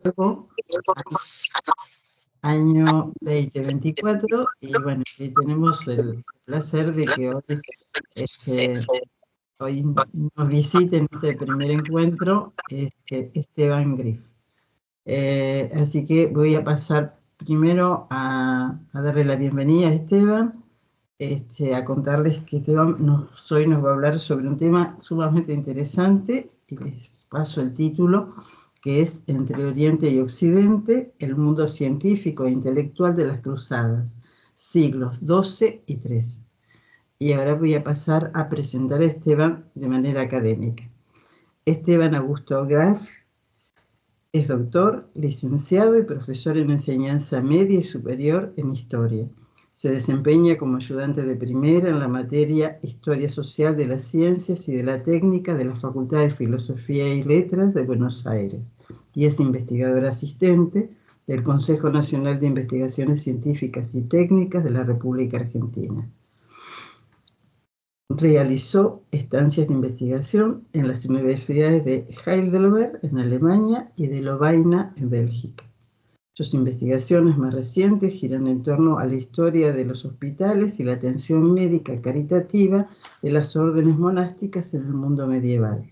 Fuego, año 2024, y bueno, y tenemos el placer de que hoy nos visite en este primer encuentro Esteban Griff. Así que voy a pasar primero a darle la bienvenida a Esteban, a contarles que Esteban hoy nos va a hablar sobre un tema sumamente interesante, y les paso el título, que es Entre Oriente y Occidente, el mundo científico e intelectual de las cruzadas, siglos XII y XIII. Y ahora voy a pasar a presentar a Esteban de manera académica. Esteban Augusto Graf es doctor, licenciado y profesor en enseñanza media y superior en historia. Se desempeña como ayudante de primera en la materia Historia Social de las Ciencias y de la Técnica de la Facultad de Filosofía y Letras de Buenos Aires y es investigador asistente del Consejo Nacional de Investigaciones Científicas y Técnicas de la República Argentina. Realizó estancias de investigación en las universidades de Heidelberg, en Alemania, y de Lovaina, en Bélgica. Sus investigaciones más recientes giran en torno a la historia de los hospitales y la atención médica caritativa de las órdenes monásticas en el mundo medieval.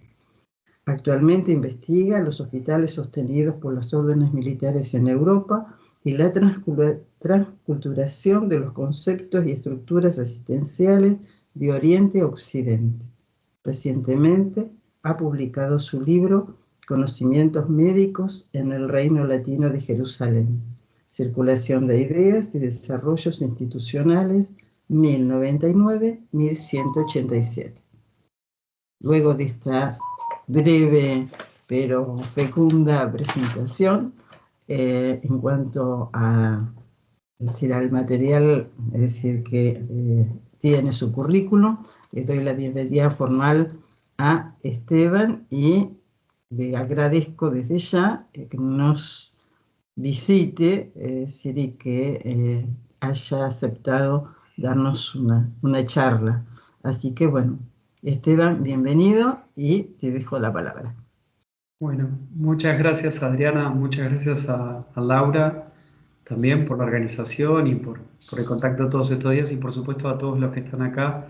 Actualmente investiga los hospitales sostenidos por las órdenes militares en Europa y la transculturación de los conceptos y estructuras asistenciales de Oriente a Occidente. Recientemente ha publicado su libro Conocimientos médicos en el Reino Latino de Jerusalén, Circulación de Ideas y Desarrollos Institucionales, 1099-1187. Luego de esta breve pero fecunda presentación, en cuanto al material, es decir, que tiene su currículum, le doy la bienvenida formal a Esteban y le agradezco desde ya que nos visite, y que haya aceptado darnos una charla. Así que bueno, Esteban, bienvenido y te dejo la palabra. Bueno, muchas gracias Adriana, muchas gracias a Laura también por la organización y por el contacto todos estos días, y por supuesto a todos los que están acá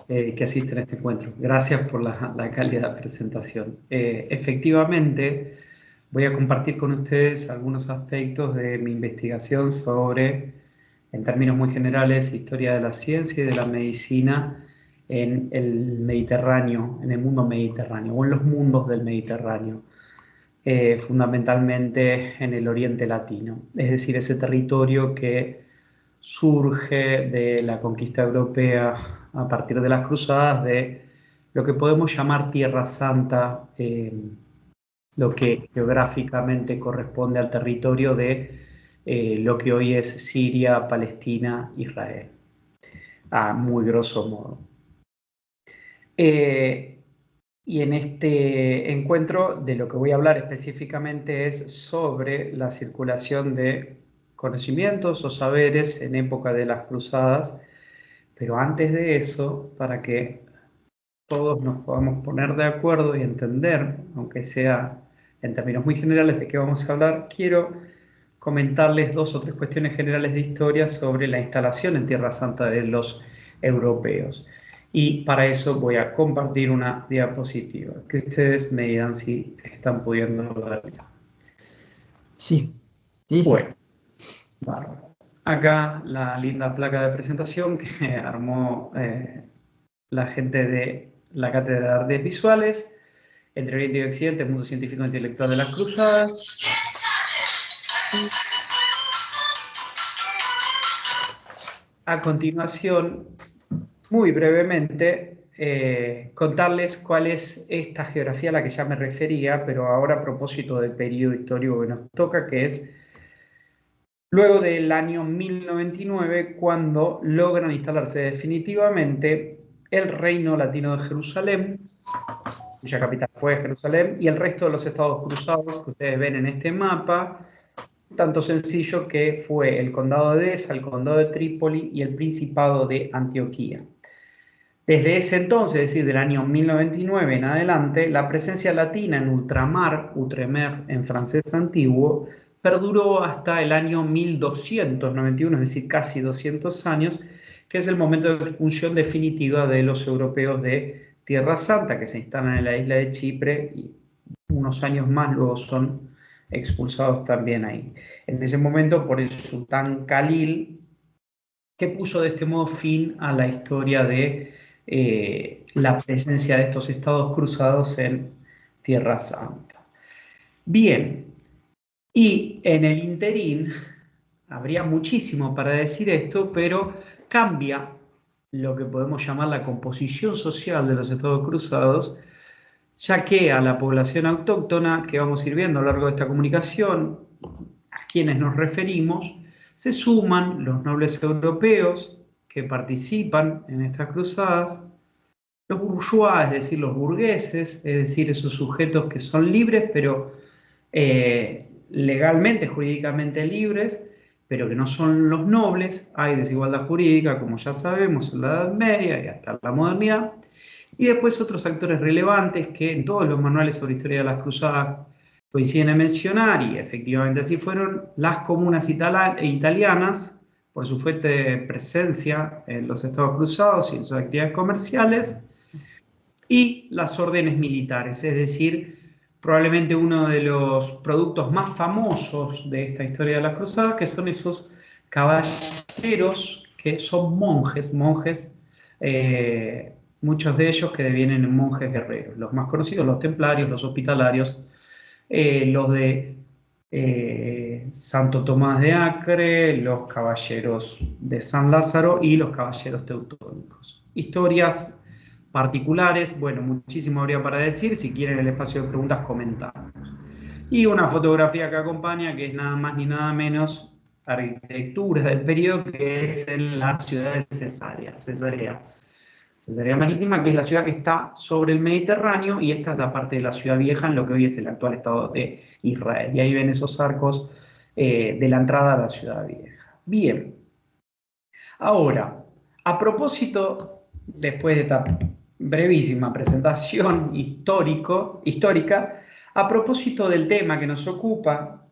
que asisten a este encuentro. Gracias por la cálida presentación. Efectivamente, voy a compartir con ustedes algunos aspectos de mi investigación sobre, en términos muy generales, historia de la ciencia y de la medicina en el Mediterráneo, en el mundo mediterráneo, o en los mundos del Mediterráneo, fundamentalmente en el Oriente Latino, es decir, ese territorio que surge de la conquista europea a partir de las cruzadas, de lo que podemos llamar Tierra Santa, lo que geográficamente corresponde al territorio de lo que hoy es Siria, Palestina, Israel, a muy grosso modo. Y en este encuentro de lo que voy a hablar específicamente es sobre la circulación de conocimientos o saberes en época de las cruzadas, pero antes de eso, para que todos nos podamos poner de acuerdo y entender, aunque sea en términos muy generales de qué vamos a hablar, quiero comentarles 2 o 3 cuestiones generales de historia sobre la instalación en Tierra Santa de los europeos. Y para eso voy a compartir una diapositiva, que ustedes me dirán si están pudiendo ver. Sí. Bueno, bárbaro. Acá la linda placa de presentación que armó la gente de la Cátedra de Artes Visuales, Entre Oriente y Occidente, el mundo científico e intelectual de las cruzadas. A continuación, muy brevemente, contarles cuál es esta geografía a la que ya me refería, pero ahora a propósito del periodo histórico que nos toca, que es luego del año 1099, cuando logran instalarse definitivamente el Reino Latino de Jerusalén, cuya capital fue Jerusalén, y el resto de los estados cruzados que ustedes ven en este mapa, tanto sencillo que fue el condado de Edesa, el condado de Trípoli y el principado de Antioquía. Desde ese entonces, es decir, del año 1099 en adelante, la presencia latina en ultramar, outremer en francés antiguo, perduró hasta el año 1291, es decir, casi 200 años, que es el momento de expulsión definitiva de los europeos de Tierra Santa, que se instalan en la isla de Chipre y unos años más luego son expulsados también ahí. En ese momento, por el sultán Khalil, que puso de este modo fin a la historia de la presencia de estos estados cruzados en Tierra Santa. Bien, y en el interín, habría muchísimo para decir esto, pero cambia lo que podemos llamar la composición social de los estados cruzados, ya que a la población autóctona que vamos a ir viendo a lo largo de esta comunicación, a quienes nos referimos, se suman los nobles europeos que participan en estas cruzadas, los bourgeois, es decir, los burgueses, es decir, esos sujetos que son libres, pero legalmente, jurídicamente libres, pero que no son los nobles. Hay desigualdad jurídica, como ya sabemos, en la Edad Media y hasta la modernidad. Y después otros actores relevantes que en todos los manuales sobre historia de las cruzadas coinciden en mencionar, y efectivamente así fueron, las comunas italianas, por su fuerte presencia en los estados cruzados y en sus actividades comerciales, y las órdenes militares, es decir, probablemente uno de los productos más famosos de esta historia de las cruzadas, que son esos caballeros que son monjes, muchos de ellos que devienen en monjes guerreros. Los más conocidos, los templarios, los hospitalarios, los de Santo Tomás de Acre, los caballeros de San Lázaro y los caballeros teutónicos. Historias particulares, bueno, muchísimo habría para decir. Si quieren, en el espacio de preguntas comentamos. Y una fotografía que acompaña, que es nada más ni nada menos arquitectura del periodo, que es en la ciudad de Cesarea Marítima, que es la ciudad que está sobre el Mediterráneo, y esta es la parte de la ciudad vieja en lo que hoy es el actual Estado de Israel. Y ahí ven esos arcos de la entrada a la ciudad vieja. Bien, ahora, a propósito, después de esta brevísima presentación histórica, a propósito del tema que nos ocupa,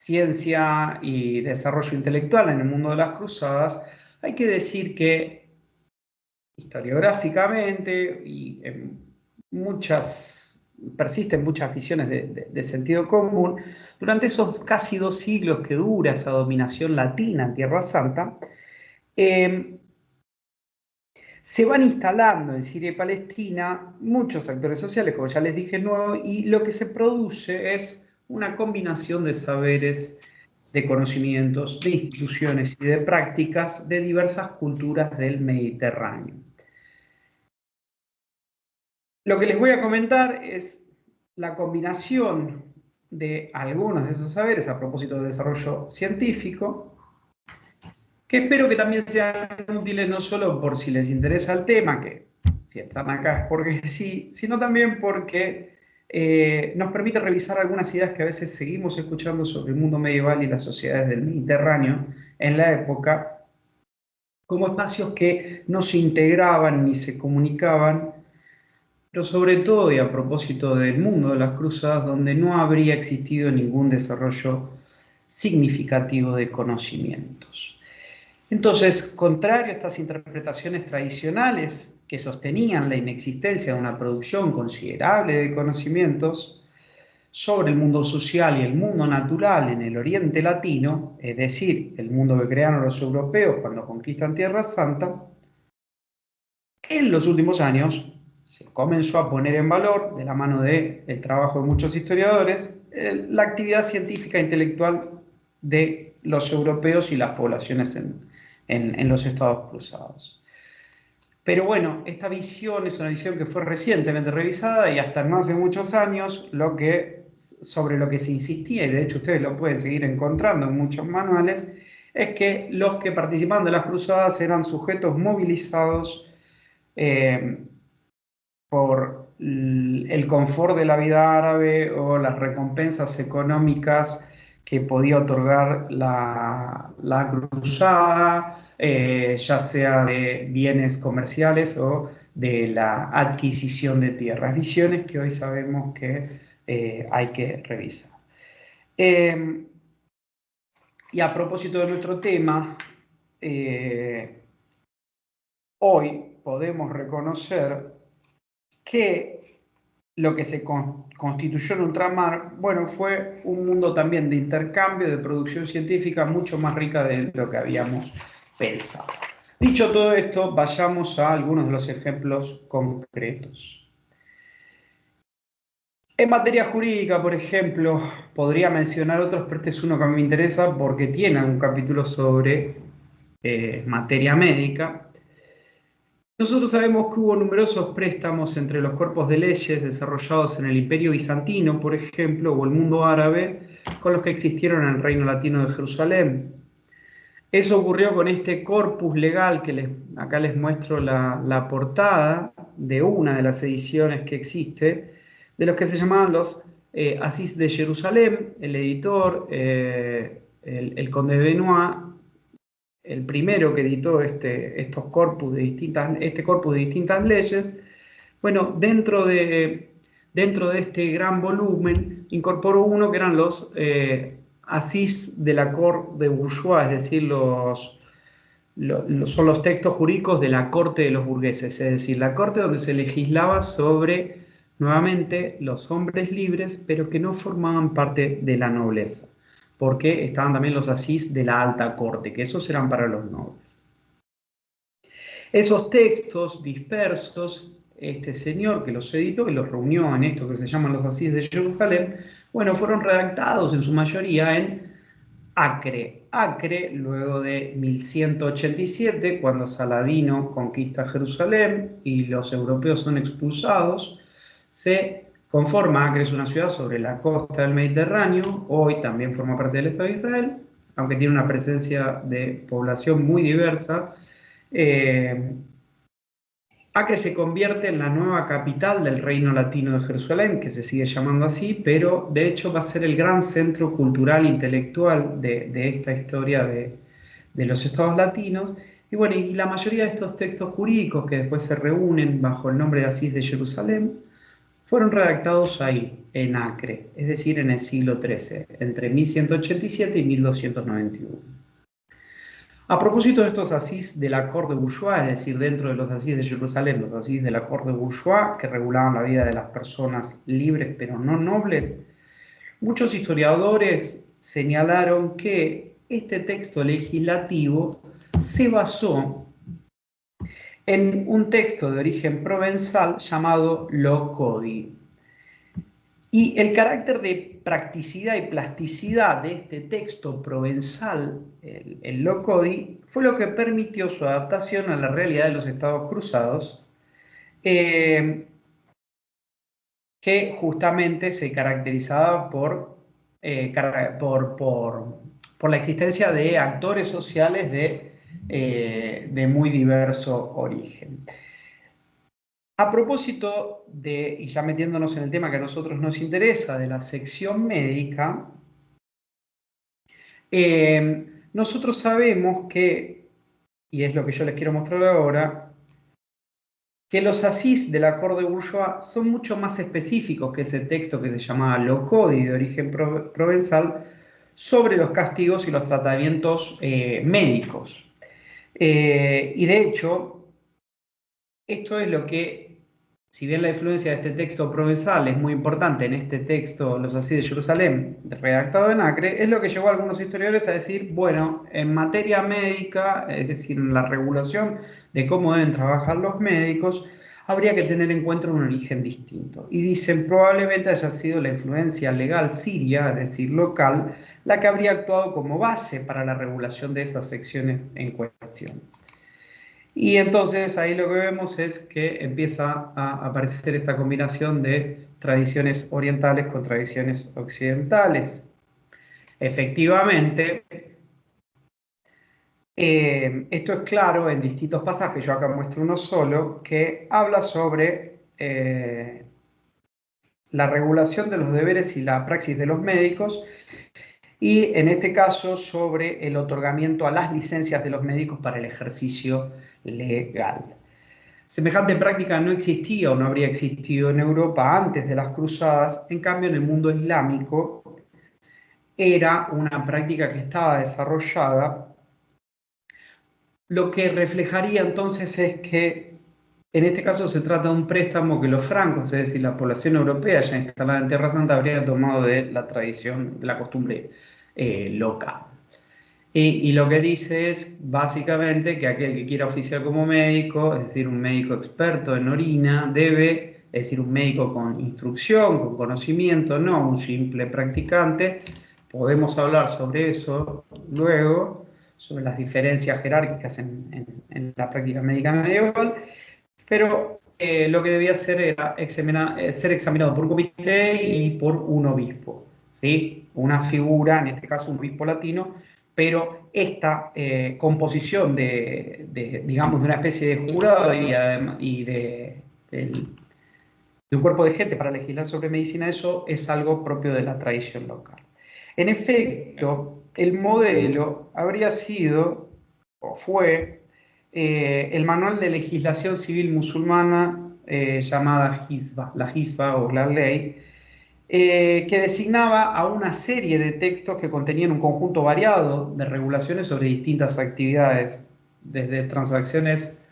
ciencia y desarrollo intelectual en el mundo de las cruzadas, hay que decir que historiográficamente y persisten muchas visiones de sentido común, durante esos casi 2 siglos que dura esa dominación latina en Tierra Santa, se van instalando en Siria y Palestina muchos actores sociales, como ya les dije, nuevos, y lo que se produce es una combinación de saberes, de conocimientos, de instituciones y de prácticas de diversas culturas del Mediterráneo. Lo que les voy a comentar es la combinación de algunos de esos saberes a propósito del desarrollo científico, que espero que también sean útiles no solo por si les interesa el tema, que si están acá es porque sí, sino también porque nos permite revisar algunas ideas que a veces seguimos escuchando sobre el mundo medieval y las sociedades del Mediterráneo en la época, como espacios que no se integraban ni se comunicaban, pero sobre todo, y a propósito del mundo de las cruzadas, donde no habría existido ningún desarrollo significativo de conocimientos. Entonces, contrario a estas interpretaciones tradicionales que sostenían la inexistencia de una producción considerable de conocimientos sobre el mundo social y el mundo natural en el Oriente Latino, es decir, el mundo que crearon los europeos cuando conquistan Tierra Santa, en los últimos años se comenzó a poner en valor, de la mano del trabajo de muchos historiadores, la actividad científica e intelectual de los europeos y las poblaciones en los estados cruzados. Pero bueno, esta visión es una visión que fue recientemente revisada, y hasta no hace muchos años sobre lo que se insistía, y de hecho ustedes lo pueden seguir encontrando en muchos manuales, es que los que participaban de las cruzadas eran sujetos movilizados por el confort de la vida árabe o las recompensas económicas que podía otorgar la cruzada, ya sea de bienes comerciales o de la adquisición de tierras, visiones que hoy sabemos que hay que revisar. Y a propósito de nuestro tema, hoy podemos reconocer que lo que se constituyó en ultramar, bueno, fue un mundo también de intercambio, de producción científica mucho más rica de lo que habíamos pensado. Dicho todo esto, vayamos a algunos de los ejemplos concretos. En materia jurídica, por ejemplo, podría mencionar otros, pero este es uno que a mí me interesa porque tiene un capítulo sobre materia médica. Nosotros sabemos que hubo numerosos préstamos entre los cuerpos de leyes desarrollados en el Imperio Bizantino, por ejemplo, o el mundo árabe, con los que existieron en el Reino Latino de Jerusalén. Eso ocurrió con este corpus legal que acá les muestro la portada de una de las ediciones que existe, de los que se llamaban los Asís de Jerusalén, el editor, el conde de Benoit, el primero que editó este corpus de distintas leyes. Bueno, dentro de este gran volumen incorporó uno que eran los Asís de la Corte de Bourgeois, es decir, son los textos jurídicos de la corte de los burgueses, es decir, la corte donde se legislaba sobre, nuevamente, los hombres libres, pero que no formaban parte de la nobleza, porque estaban también los asís de la alta corte, que esos eran para los nobles. Esos textos dispersos, este señor que los editó, que los reunió en esto que se llaman los asís de Jerusalén, bueno, fueron redactados en su mayoría en Acre. Acre, luego de 1187, cuando Saladino conquista Jerusalén y los europeos son expulsados, se conforma. Acre es una ciudad sobre la costa del Mediterráneo, hoy también forma parte del Estado de Israel, aunque tiene una presencia de población muy diversa. Acre se convierte en la nueva capital del Reino Latino de Jerusalén, que se sigue llamando así, pero de hecho va a ser el gran centro cultural e intelectual de esta historia de los estados latinos. Y bueno, y la mayoría de estos textos jurídicos que después se reúnen bajo el nombre de Asís de Jerusalén, fueron redactados ahí, en Acre, es decir, en el siglo XIII, entre 1187 y 1291. A propósito de estos asís de la corte bourgeois, es decir, dentro de los asís de Jerusalén, los asís de la corte bourgeois, que regulaban la vida de las personas libres pero no nobles, muchos historiadores señalaron que este texto legislativo se basó en un texto de origen provenzal llamado Lo Codi. Y el carácter de practicidad y plasticidad de este texto provenzal, el Lo Codi, fue lo que permitió su adaptación a la realidad de los Estados Cruzados, que justamente se caracterizaba por la existencia de actores sociales de muy diverso origen. A propósito de, y ya metiéndonos en el tema que a nosotros nos interesa, de la sección médica, nosotros sabemos que, y es lo que yo les quiero mostrar ahora, que los asís de la corte bourgeois son mucho más específicos que ese texto que se llamaba Lo Codi, de origen provenzal, sobre los castigos y los tratamientos médicos. Y de hecho, esto es lo que, si bien la influencia de este texto provenzal es muy importante en este texto, Los Asís de Jerusalén, redactado en Acre, es lo que llevó a algunos historiadores a decir, bueno, en materia médica, es decir, en la regulación de cómo deben trabajar los médicos, habría que tener en cuenta un origen distinto. Y dicen, probablemente haya sido la influencia legal siria, es decir, local, la que habría actuado como base para la regulación de esas secciones en cuestión. Y entonces ahí lo que vemos es que empieza a aparecer esta combinación de tradiciones orientales con tradiciones occidentales. Efectivamente, esto es claro en distintos pasajes, yo acá muestro uno solo, que habla sobre la regulación de los deberes y la praxis de los médicos, y en este caso sobre el otorgamiento a las licencias de los médicos para el ejercicio legal. Semejante práctica no existía o no habría existido en Europa antes de las cruzadas, en cambio en el mundo islámico era una práctica que estaba desarrollada, lo que reflejaría entonces es que en este caso se trata de un préstamo que los francos, es decir, la población europea ya instalada en Tierra Santa, habría tomado de la tradición, de la costumbre local. Y lo que dice es básicamente que aquel que quiera oficiar como médico, es decir, un médico experto en orina, debe, es decir, un médico con instrucción, con conocimiento, no un simple practicante. Podemos hablar sobre eso luego, sobre las diferencias jerárquicas en la práctica médica medieval, pero lo que debía hacer era ser examinado por un comité y por un obispo, ¿sí? Una figura, en este caso un obispo latino, pero esta composición digamos, de una especie de jurado y de un cuerpo de gente para legislar sobre medicina, eso es algo propio de la tradición local. En efecto, el modelo habría sido, o fue, el Manual de Legislación Civil Musulmana llamada Hisba, la Hisba o la ley, que designaba a una serie de textos que contenían un conjunto variado de regulaciones sobre distintas actividades, desde transacciones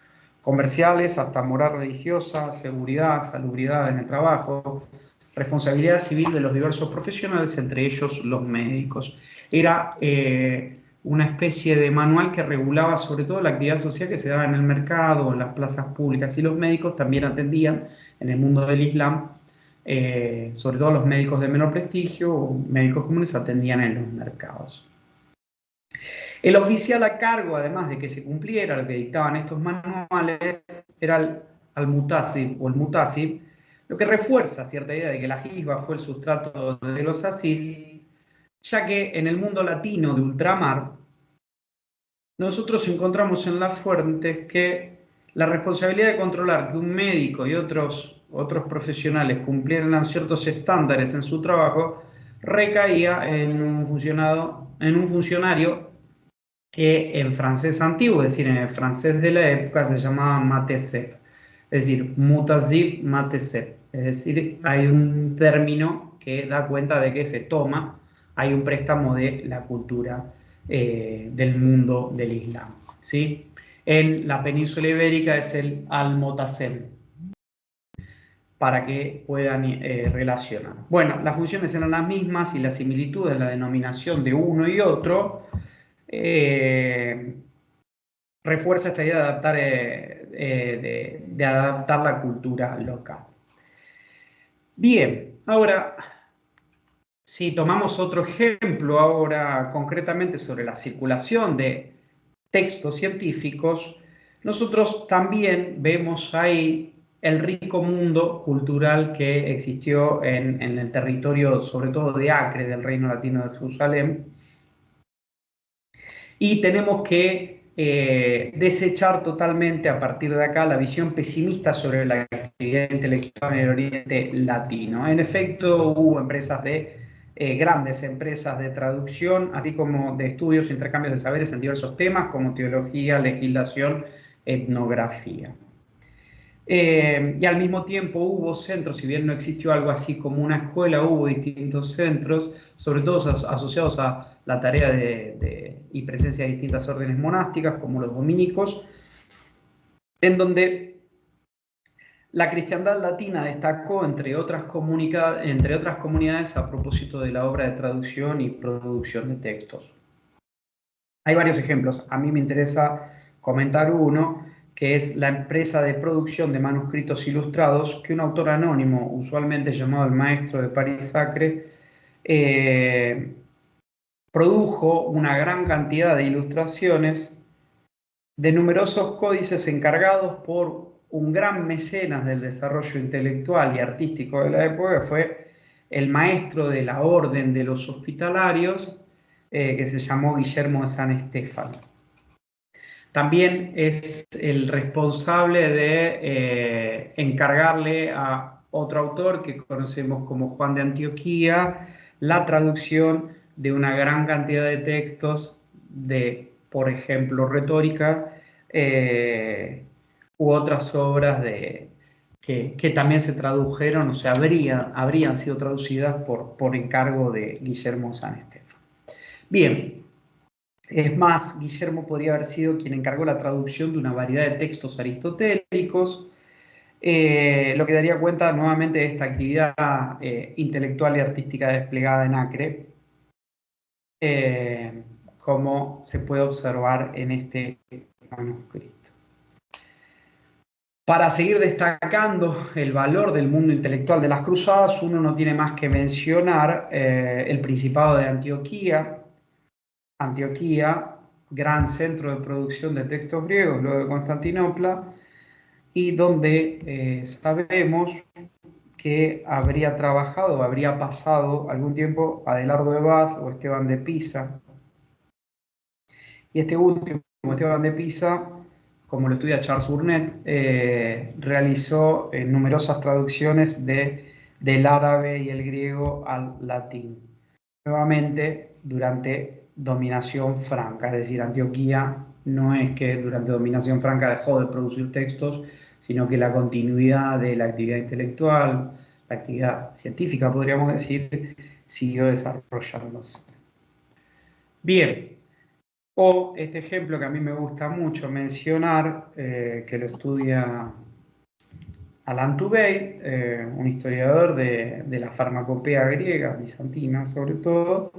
comerciales hasta moral religiosa, seguridad, salubridad en el trabajo, responsabilidad civil de los diversos profesionales, entre ellos los médicos. Era una especie de manual que regulaba sobre todo la actividad social que se daba en el mercado, en las plazas públicas, y los médicos también atendían en el mundo del Islam, sobre todo los médicos de menor prestigio o médicos comunes atendían en los mercados. El oficial a cargo, además de que se cumpliera lo que dictaban estos manuales, era el al-mutasib o el mutasib, lo que refuerza cierta idea de que la hisba fue el sustrato de los asís, ya que en el mundo latino de ultramar, nosotros encontramos en las fuentes que la responsabilidad de controlar que un médico y otros profesionales cumplieran ciertos estándares en su trabajo recaía en un funcionario que en francés antiguo, es decir, en el francés de la época, se llamaba matesep, es decir, mutasib matesep. Es decir, hay un término que da cuenta de que se toma, hay un préstamo de la cultura del mundo del Islam, ¿sí? En la península ibérica es el al-motasem, para que puedan relacionar. Bueno, las funciones eran las mismas y la similitud en la denominación de uno y otro refuerza esta idea de adaptar, de adaptar la cultura local. Bien, ahora, si tomamos otro ejemplo ahora concretamente sobre la circulación de textos científicos, nosotros también vemos ahí el rico mundo cultural que existió en el territorio, sobre todo de Acre, del Reino Latino de Jerusalén, y tenemos que desechar totalmente a partir de acá la visión pesimista sobre la actividad intelectual en el Oriente Latino. En efecto, hubo grandes empresas de traducción, así como de estudios e intercambios de saberes en diversos temas como teología, legislación, etnografía. Y al mismo tiempo hubo centros, si bien no existió algo así como una escuela, hubo distintos centros, sobre todo asociados a la tarea y presencia de distintas órdenes monásticas, como los dominicos, en donde la cristiandad latina destacó entre otras comunidades a propósito de la obra de traducción y producción de textos. Hay varios ejemplos, a mí me interesa comentar uno, que es la empresa de producción de manuscritos ilustrados que un autor anónimo, usualmente llamado el maestro de París Acre, produjo una gran cantidad de ilustraciones de numerosos códices encargados por un gran mecenas del desarrollo intelectual y artístico de la época, que fue el maestro de la Orden de los Hospitalarios, que se llamó Guillermo de San Estefano. También es el responsable de encargarle a otro autor que conocemos como Juan de Antioquía la traducción de una gran cantidad de textos de, por ejemplo, retórica, u otras obras que también se tradujeron, o sea, habrían sido traducidas por encargo de Guillermo San Estefan. Bien, es más, Guillermo podría haber sido quien encargó la traducción de una variedad de textos aristotélicos, lo que daría cuenta nuevamente de esta actividad intelectual y artística desplegada en Acre, como se puede observar en este manuscrito. Para seguir destacando el valor del mundo intelectual de las cruzadas, uno no tiene más que mencionar el Principado de Antioquía. Antioquía, gran centro de producción de textos griegos, luego de Constantinopla, y donde sabemos que habría trabajado, habría pasado algún tiempo Adelardo de Bath o Esteban de Pisa. Y este último, Esteban de Pisa, como lo estudia Charles Burnett, realizó numerosas traducciones del árabe y el griego al latín. Nuevamente, durante dominación franca, es decir, Antioquía no es que durante dominación franca dejó de producir textos, sino que la continuidad de la actividad intelectual, la actividad científica, podríamos decir, siguió desarrollándose. Bien, o este ejemplo que a mí me gusta mucho mencionar, que lo estudia Alain Toubey, un historiador de la farmacopea griega, bizantina sobre todo,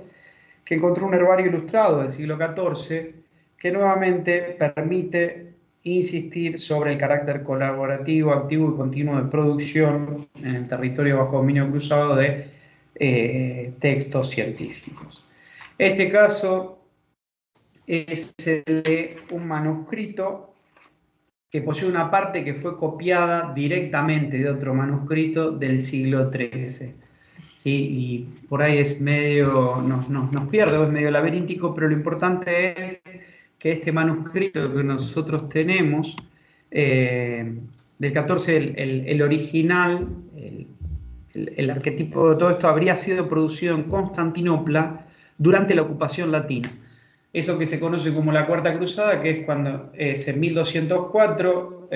que encontró un herbario ilustrado del siglo XIV que nuevamente permite insistir sobre el carácter colaborativo, activo y continuo de producción en el territorio bajo dominio cruzado de textos científicos. Este caso es el de un manuscrito que posee una parte que fue copiada directamente de otro manuscrito del siglo XIII. ¿Sí? Y por ahí es medio, nos pierde, es medio laberíntico, pero lo importante es que este manuscrito que nosotros tenemos, del 14, el original, el arquetipo de todo esto habría sido producido en Constantinopla durante la ocupación latina. Eso que se conoce como la Cuarta Cruzada, que es cuando en 1204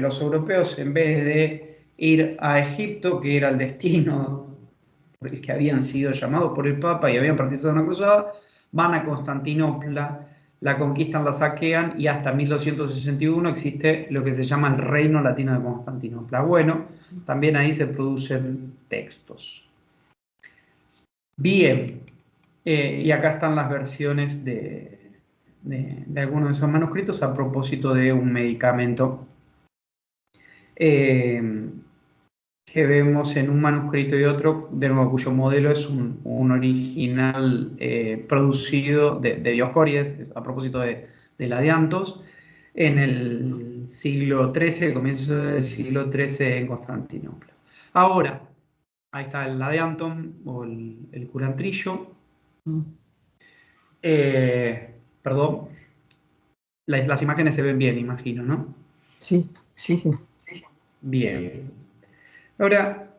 los europeos, en vez de ir a Egipto, que era el destino por el que habían sido llamados por el Papa y habían participado en una cruzada, van a Constantinopla, la conquistan, la saquean y hasta 1261 existe lo que se llama el Reino Latino de Constantinopla. Bueno, también ahí se producen textos. Bien, y acá están las versiones de algunos de esos manuscritos a propósito de un medicamento que vemos en un manuscrito y otro, de nuevo, cuyo modelo es un original producido de Dioscórides, a propósito de la Diantos, en el siglo XIII, comienzo del siglo XIII en Constantinopla. Ahora, ahí está el Ladianton o el curantrillo. Perdón, las imágenes se ven bien, imagino, ¿no? Sí, sí, sí. Bien. Ahora,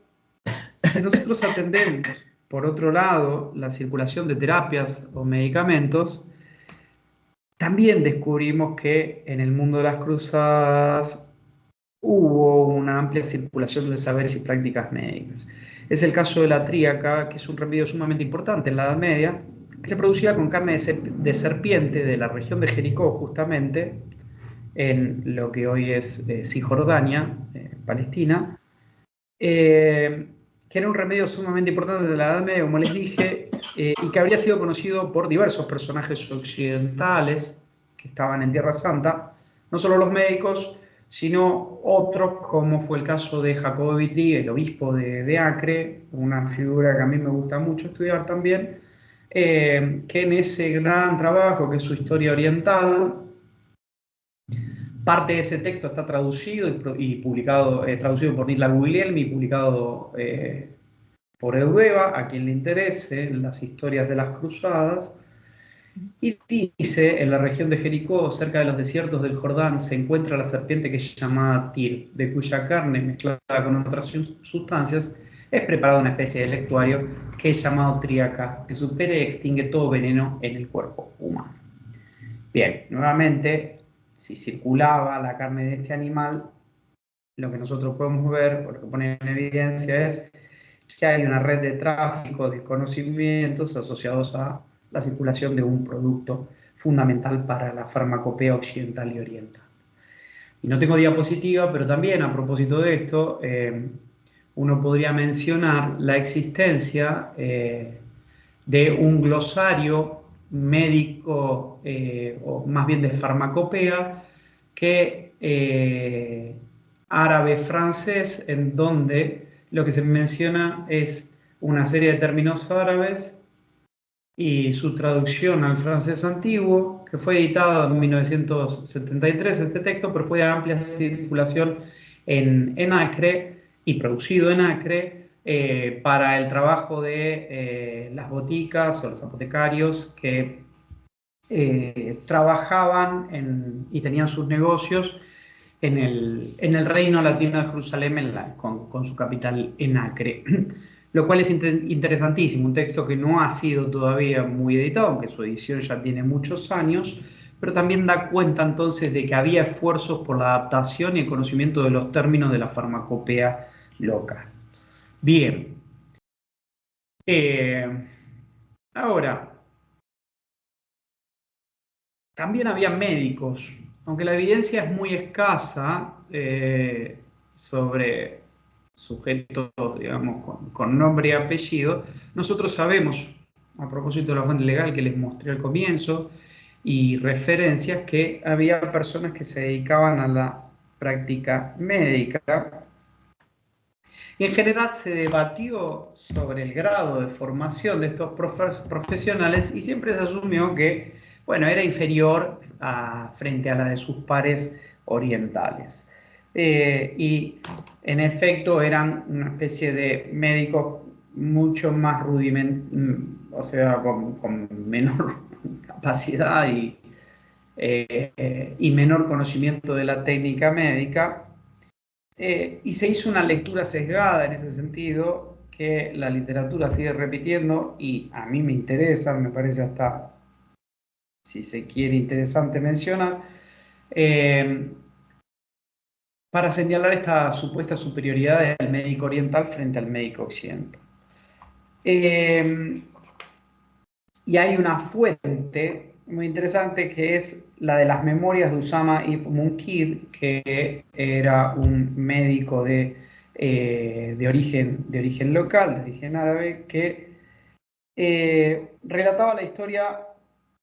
si nosotros atendemos, por otro lado, la circulación de terapias o medicamentos, también descubrimos que en el mundo de las cruzadas hubo una amplia circulación de saberes y prácticas médicas. Es el caso de la tríaca, que es un remedio sumamente importante en la Edad Media, que se producía con carne de serpiente de la región de Jericó, justamente, en lo que hoy es Cisjordania, Palestina, que era un remedio sumamente importante de la Edad Media, como les dije, y que habría sido conocido por diversos personajes occidentales que estaban en Tierra Santa, no solo los médicos, sino otros, como fue el caso de Jacobo de Vitry, el obispo de Acre, una figura que a mí me gusta mucho estudiar también, que en ese gran trabajo que es su historia oriental, parte de ese texto está traducido y publicado, traducido por Nitla Guglielmi y publicado por Eudeva, a quien le interese las historias de las cruzadas. Y dice, en la región de Jericó, cerca de los desiertos del Jordán, se encuentra la serpiente que es llamada Tir, de cuya carne, mezclada con otras sustancias, es preparada una especie de lectuario que es llamado Triaca, que supera y extingue todo veneno en el cuerpo humano. Bien, nuevamente, si circulaba la carne de este animal, lo que nosotros podemos ver, o lo que pone en evidencia, es que hay una red de tráfico de conocimientos asociados a la circulación de un producto fundamental para la farmacopea occidental y oriental. Y no tengo diapositiva, pero también a propósito de esto, uno podría mencionar la existencia de un glosario médico, o más bien de farmacopea, que árabe-francés, en donde lo que se menciona es una serie de términos árabes y su traducción al francés antiguo, que fue editado en 1973 este texto, pero fue de amplia circulación en Acre y producido en Acre para el trabajo de las boticas o los apotecarios que trabajaban y tenían sus negocios en el reino latino de Jerusalén, con su capital en Acre. Lo cual es interesantísimo, un texto que no ha sido todavía muy editado, aunque su edición ya tiene muchos años, pero también da cuenta entonces de que había esfuerzos por la adaptación y el conocimiento de los términos de la farmacopea local. Bien. Ahora, también había médicos, aunque la evidencia es muy escasa sobre sujetos, digamos, con nombre y apellido. Nosotros sabemos, a propósito de la fuente legal que les mostré al comienzo, y referencias, que había personas que se dedicaban a la práctica médica. Y en general se debatió sobre el grado de formación de estos profesionales y siempre se asumió que, bueno, era inferior frente a la de sus pares orientales. Y en efecto eran una especie de médicos mucho más rudimentarios, o sea, con menor capacidad y menor conocimiento de la técnica médica. Y se hizo una lectura sesgada en ese sentido, que la literatura sigue repitiendo y a mí me interesa, me parece hasta, si se quiere, interesante mencionar, para señalar esta supuesta superioridad del médico oriental frente al médico occidental. Y hay una fuente muy interesante que es la de las memorias de Usama ibn Munkid, que era un médico de origen local, de origen árabe, que relataba la historia,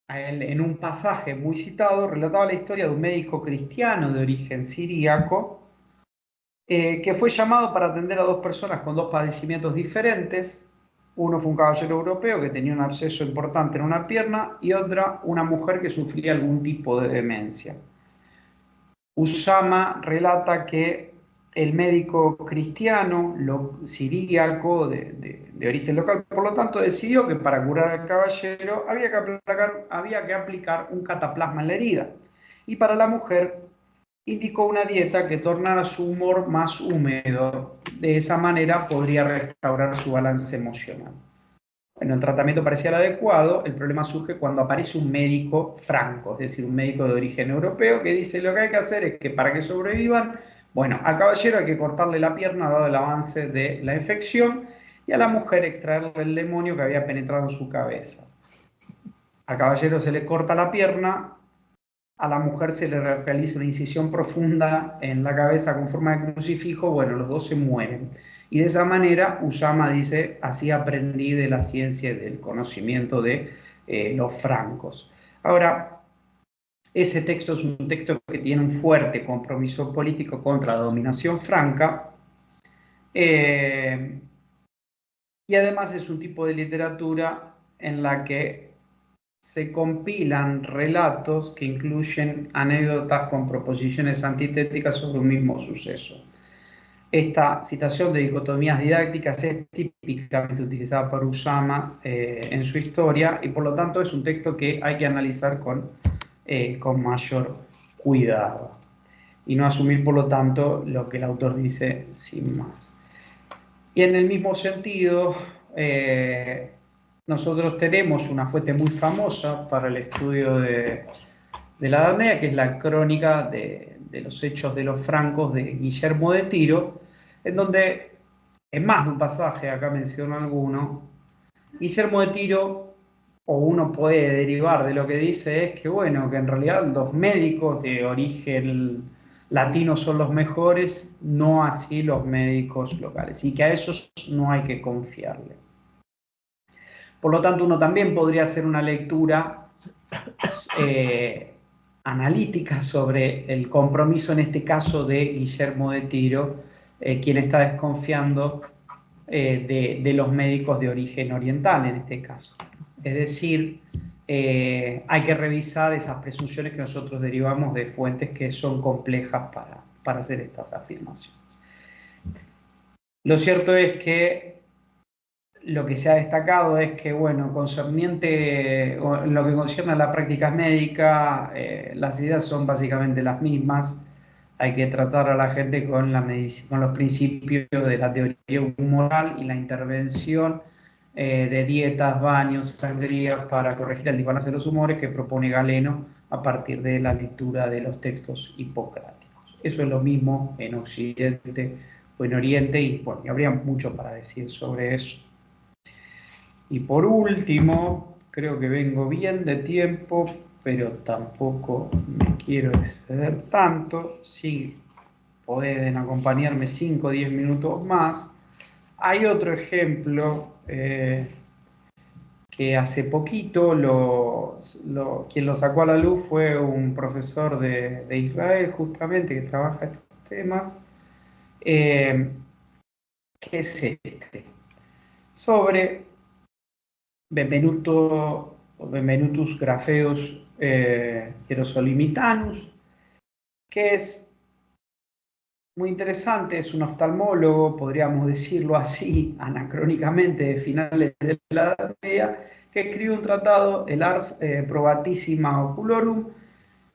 en un pasaje muy citado, relataba la historia de un médico cristiano de origen siríaco, que fue llamado para atender a dos personas con dos padecimientos diferentes. Uno fue un caballero europeo que tenía un absceso importante en una pierna, y otra, una mujer que sufría algún tipo de demencia. Usama relata que el médico cristiano, siríaco, de origen local, por lo tanto, decidió que para curar al caballero había que aplicar un cataplasma en la herida. Y para la mujer indicó una dieta que tornara su humor más húmedo. De esa manera podría restaurar su balance emocional. Bueno, el tratamiento parecía el adecuado. El problema surge cuando aparece un médico franco, es decir, un médico de origen europeo, que dice: lo que hay que hacer es que para que sobrevivan, bueno, al caballero hay que cortarle la pierna dado el avance de la infección, y a la mujer extraerle el demonio que había penetrado en su cabeza. Al caballero se le corta la pierna, a la mujer se le realiza una incisión profunda en la cabeza con forma de crucifijo. Bueno, los dos se mueren. Y de esa manera, Usama dice: así aprendí de la ciencia y del conocimiento de los francos. Ahora, ese texto es un texto que tiene un fuerte compromiso político contra la dominación franca, y además es un tipo de literatura en la que se compilan relatos que incluyen anécdotas con proposiciones antitéticas sobre un mismo suceso. Esta citación de dicotomías didácticas es típicamente utilizada por Usama en su historia, y por lo tanto es un texto que hay que analizar con mayor cuidado y no asumir, por lo tanto, lo que el autor dice sin más. Y en el mismo sentido, nosotros tenemos una fuente muy famosa para el estudio de la Edad Media, que es la crónica de los hechos de los francos de Guillermo de Tiro, en donde, en más de un pasaje, acá menciono alguno, Guillermo de Tiro, o uno puede derivar de lo que dice, es que, bueno, que en realidad los médicos de origen latino son los mejores, no así los médicos locales, y que a esos no hay que confiarle. Por lo tanto, uno también podría hacer una lectura analítica sobre el compromiso, en este caso, de Guillermo de Tiro, quien está desconfiando de los médicos de origen oriental, en este caso. Es decir, hay que revisar esas presunciones que nosotros derivamos de fuentes que son complejas para hacer estas afirmaciones. Lo cierto es que lo que se ha destacado es que, bueno, concerniente, lo que concierne a la práctica médica, las ideas son básicamente las mismas. Hay que tratar a la gente con los principios de la teoría humoral y la intervención de dietas, baños, sangrías para corregir el desbalance de los humores que propone Galeno a partir de la lectura de los textos hipocráticos. Eso es lo mismo en Occidente o en Oriente, y bueno, habría mucho para decir sobre eso. Y por último, creo que vengo bien de tiempo, pero tampoco me quiero exceder tanto. Si pueden acompañarme 5 o 10 minutos más. Hay otro ejemplo que hace poquito quien lo sacó a la luz fue un profesor de Israel, justamente, que trabaja estos temas, que es este, sobre Benvenutus Grafeus Hierosolimitanus, que es muy interesante. Es un oftalmólogo, podríamos decirlo así, anacrónicamente, de finales de la Edad Media, que escribió un tratado, el Ars Probatissima Oculorum,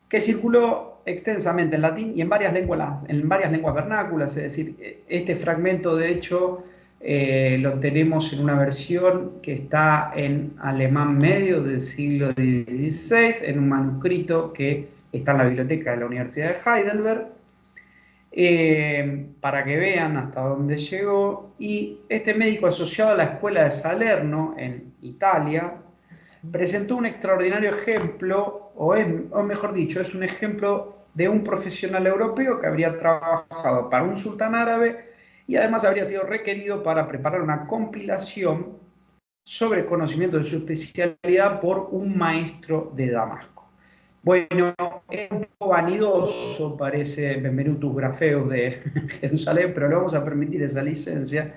que circuló extensamente en latín y en varias lenguas vernáculas. Es decir, este fragmento, de hecho, lo tenemos en una versión que está en alemán medio del siglo XVI, en un manuscrito que está en la biblioteca de la Universidad de Heidelberg, para que vean hasta dónde llegó. Y este médico, asociado a la escuela de Salerno en Italia, presentó un extraordinario ejemplo, o mejor dicho, es un ejemplo de un profesional europeo que habría trabajado para un sultán árabe y además habría sido requerido para preparar una compilación sobre conocimiento de su especialidad por un maestro de Damasco. Bueno, es un poco vanidoso, parece Benvenutus Grafeus de Jerusalén, pero le vamos a permitir esa licencia.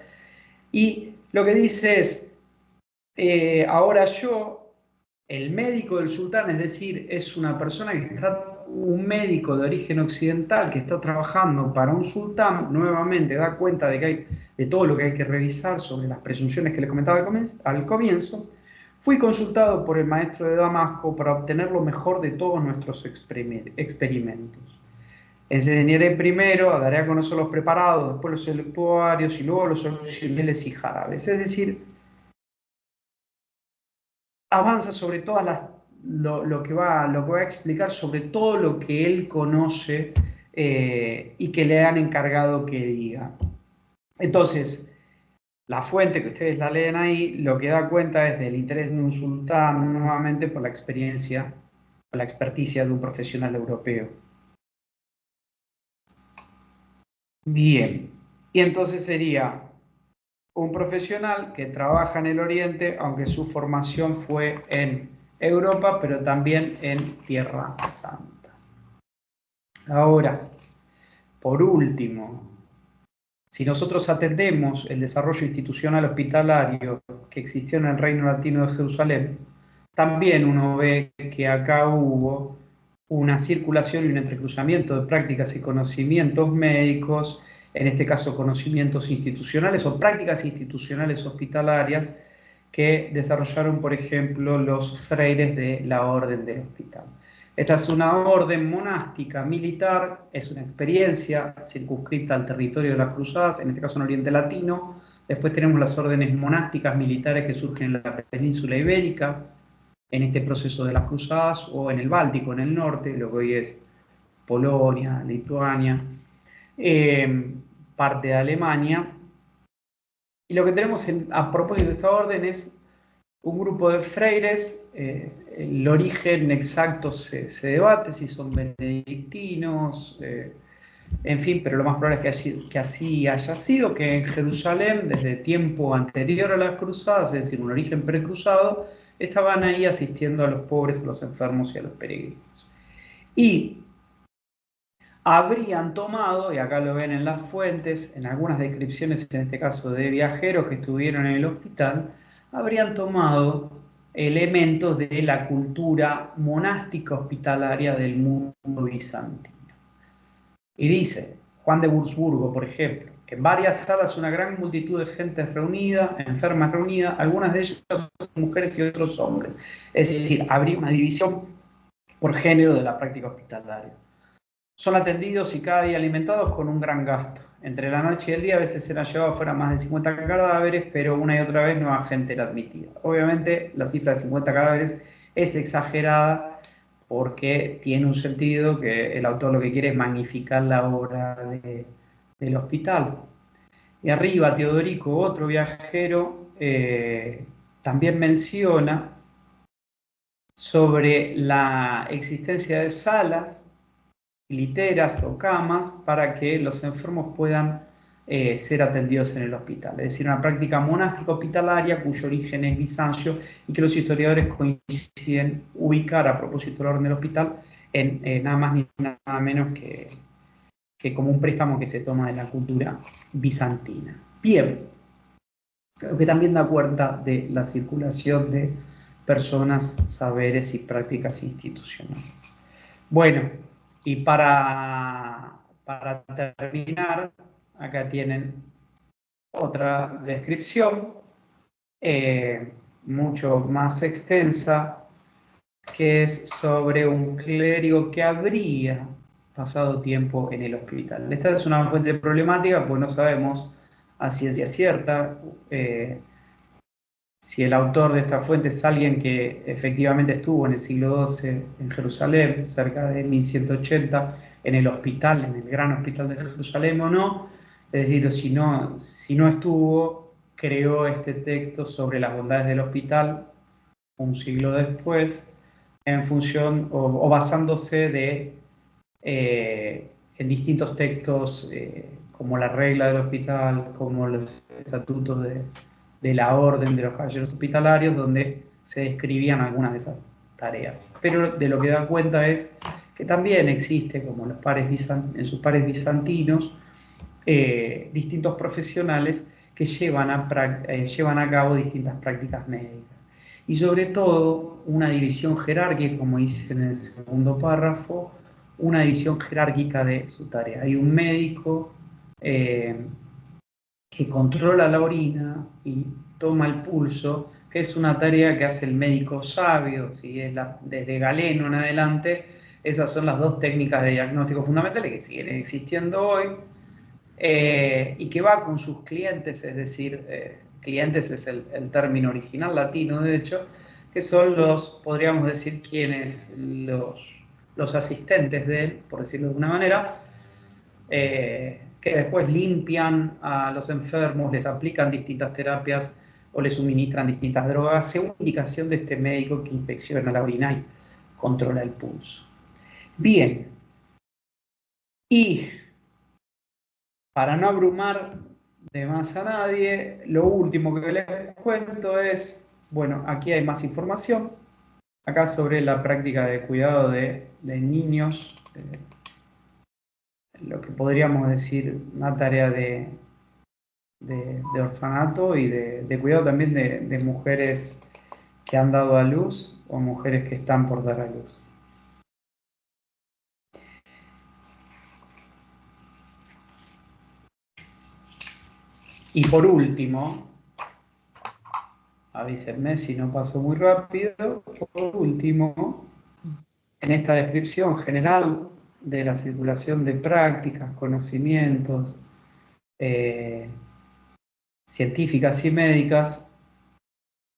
Y lo que dice es, ahora yo, el médico del sultán, es decir, es una persona que está, un médico de origen occidental que está trabajando para un sultán, nuevamente da cuenta de todo lo que hay que revisar sobre las presunciones que le comentaba al comienzo. Fui consultado por el maestro de Damasco para obtener lo mejor de todos nuestros experimentos. Enseñaré primero, daré a conocer los preparados, después los electuarios y luego los oximeles y jarabes. Es decir, avanza sobre todas lo que va a explicar sobre todo lo que él conoce y que le han encargado que diga. Entonces, la fuente que ustedes la leen ahí, lo que da cuenta es del interés de un sultán, nuevamente por la experiencia, por la experticia de un profesional europeo. Bien, y entonces sería un profesional que trabaja en el Oriente, aunque su formación fue en Europa, pero también en Tierra Santa. Ahora, por último, si nosotros atendemos el desarrollo institucional hospitalario que existió en el Reino Latino de Jerusalén, también uno ve que acá hubo una circulación y un entrecruzamiento de prácticas y conocimientos médicos, en este caso conocimientos institucionales o prácticas institucionales hospitalarias que desarrollaron, por ejemplo, los freires de la Orden del Hospital. Esta es una orden monástica militar, es una experiencia circunscrita al territorio de las cruzadas, en este caso en Oriente Latino, Después tenemos las órdenes monásticas militares que surgen en la península ibérica, en este proceso de las cruzadas, o en el Báltico, en el norte, lo que hoy es Polonia, Lituania, parte de Alemania. Y lo que tenemos a propósito de esta orden es un grupo de freires. El origen exacto se debate, si son benedictinos, en fin, pero lo más probable es que así haya sido, que en Jerusalén, desde tiempo anterior a las cruzadas, es decir, un origen precruzado, estaban ahí asistiendo a los pobres, a los enfermos y a los peregrinos. Y habrían tomado, y acá lo ven en las fuentes, en algunas descripciones, en este caso de viajeros que estuvieron en el hospital, habrían tomado elementos de la cultura monástica hospitalaria del mundo bizantino. Y dice, Juan de Wurzburgo, por ejemplo, en varias salas una gran multitud de gente reunida, enfermas reunidas, algunas de ellas mujeres y otros hombres. Es decir, habría una división por género de la práctica hospitalaria. Son atendidos y cada día alimentados con un gran gasto. Entre la noche y el día a veces eran llevados fuera más de 50 cadáveres, pero una y otra vez nueva gente era admitida. Obviamente la cifra de 50 cadáveres es exagerada porque tiene un sentido que el autor lo que quiere es magnificar la obra del hospital. Y arriba Teodorico, otro viajero, también menciona sobre la existencia de salas, literas o camas para que los enfermos puedan ser atendidos en el hospital. Es decir, una práctica monástica hospitalaria cuyo origen es bizancio y que los historiadores coinciden ubicar, a propósito del orden del hospital, en nada más ni nada menos que como un préstamo que se toma de la cultura bizantina. Bien, creo que también da cuenta de la circulación de personas, saberes y prácticas institucionales. Bueno, y para terminar, acá tienen otra descripción, mucho más extensa, que es sobre un clérigo que habría pasado tiempo en el hospital. Esta es una fuente problemática, pues no sabemos a ciencia cierta si el autor de esta fuente es alguien que efectivamente estuvo en el siglo XII en Jerusalén, cerca de 1180, en el hospital, en el gran hospital de Jerusalén o no, es decir, si no estuvo, creó este texto sobre las bondades del hospital un siglo después, en función o basándose en distintos textos como la regla del hospital, como los estatutos de la orden de los caballeros hospitalarios, donde se describían algunas de esas tareas. Pero de lo que da cuenta es que también existe, como en sus pares bizantinos, distintos profesionales que llevan a cabo distintas prácticas médicas. Y sobre todo, una división jerárquica, como dice en el segundo párrafo, una división jerárquica de su tarea. Hay un médico que controla la orina y toma el pulso, que es una tarea que hace el médico sabio, ¿sí? Desde Galeno en adelante, esas son las dos técnicas de diagnóstico fundamentales que siguen existiendo hoy, y que va con sus clientes, es decir, clientes es el término original latino, de hecho, que son podríamos decir, los asistentes de él, por decirlo de alguna manera, que después limpian a los enfermos, les aplican distintas terapias o les suministran distintas drogas, según indicación de este médico que inspecciona la orina y controla el pulso. Bien, y para no abrumar de más a nadie, lo último que les cuento es, bueno, aquí hay más información, acá sobre la práctica de cuidado de niños, lo que podríamos decir una tarea de orfanato y de cuidado también de mujeres que han dado a luz o mujeres que están por dar a luz. Y por último, avísenme si no paso muy rápido, por último, en esta descripción general de la circulación de prácticas, conocimientos, científicas y médicas,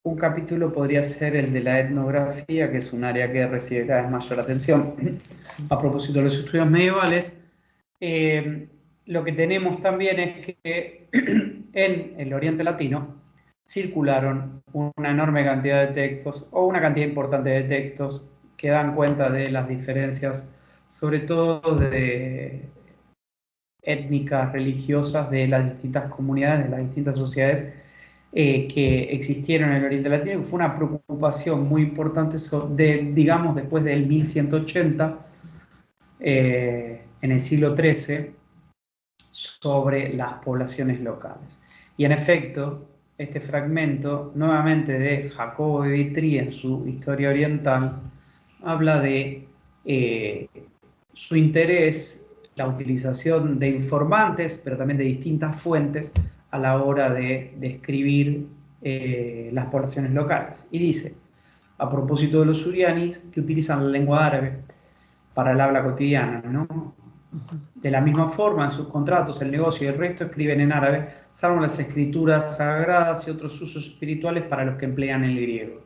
un capítulo podría ser el de la etnografía, que es un área que recibe cada vez mayor atención. A propósito de los estudios medievales, lo que tenemos también es que en el Oriente Latino circularon una enorme cantidad de textos, o una cantidad importante de textos, que dan cuenta de las diferencias, sobre todo de étnicas, religiosas, de las distintas comunidades, de las distintas sociedades que existieron en el Oriente Latino, que fue una preocupación muy importante digamos, después del 1180, en el siglo XIII, sobre las poblaciones locales. Y en efecto, este fragmento, nuevamente de Jacobo de Vitry en su Historia Oriental, habla de su interés, la utilización de informantes, pero también de distintas fuentes a la hora de describir las poblaciones locales. Y dice, a propósito de los surianis, que utilizan la lengua árabe para el habla cotidiana, ¿no? De la misma forma, en sus contratos, el negocio y el resto escriben en árabe, salvo las escrituras sagradas y otros usos espirituales para los que emplean el griego.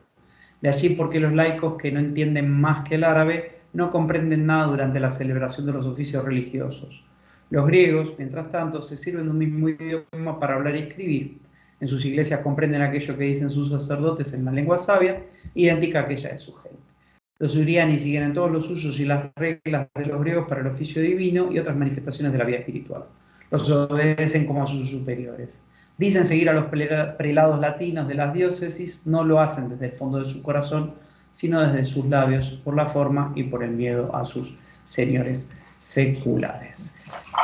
De allí porque los laicos que no entienden más que el árabe no comprenden nada durante la celebración de los oficios religiosos. Los griegos, mientras tanto, se sirven de un mismo idioma para hablar y escribir. En sus iglesias comprenden aquello que dicen sus sacerdotes en la lengua sabia, idéntica a aquella de su gente. Los surianis siguen en todos los usos y las reglas de los griegos para el oficio divino y otras manifestaciones de la vida espiritual. Los obedecen como a sus superiores. Dicen seguir a los prelados latinos de las diócesis, no lo hacen desde el fondo de su corazón, sino desde sus labios, por la forma y por el miedo a sus señores seculares.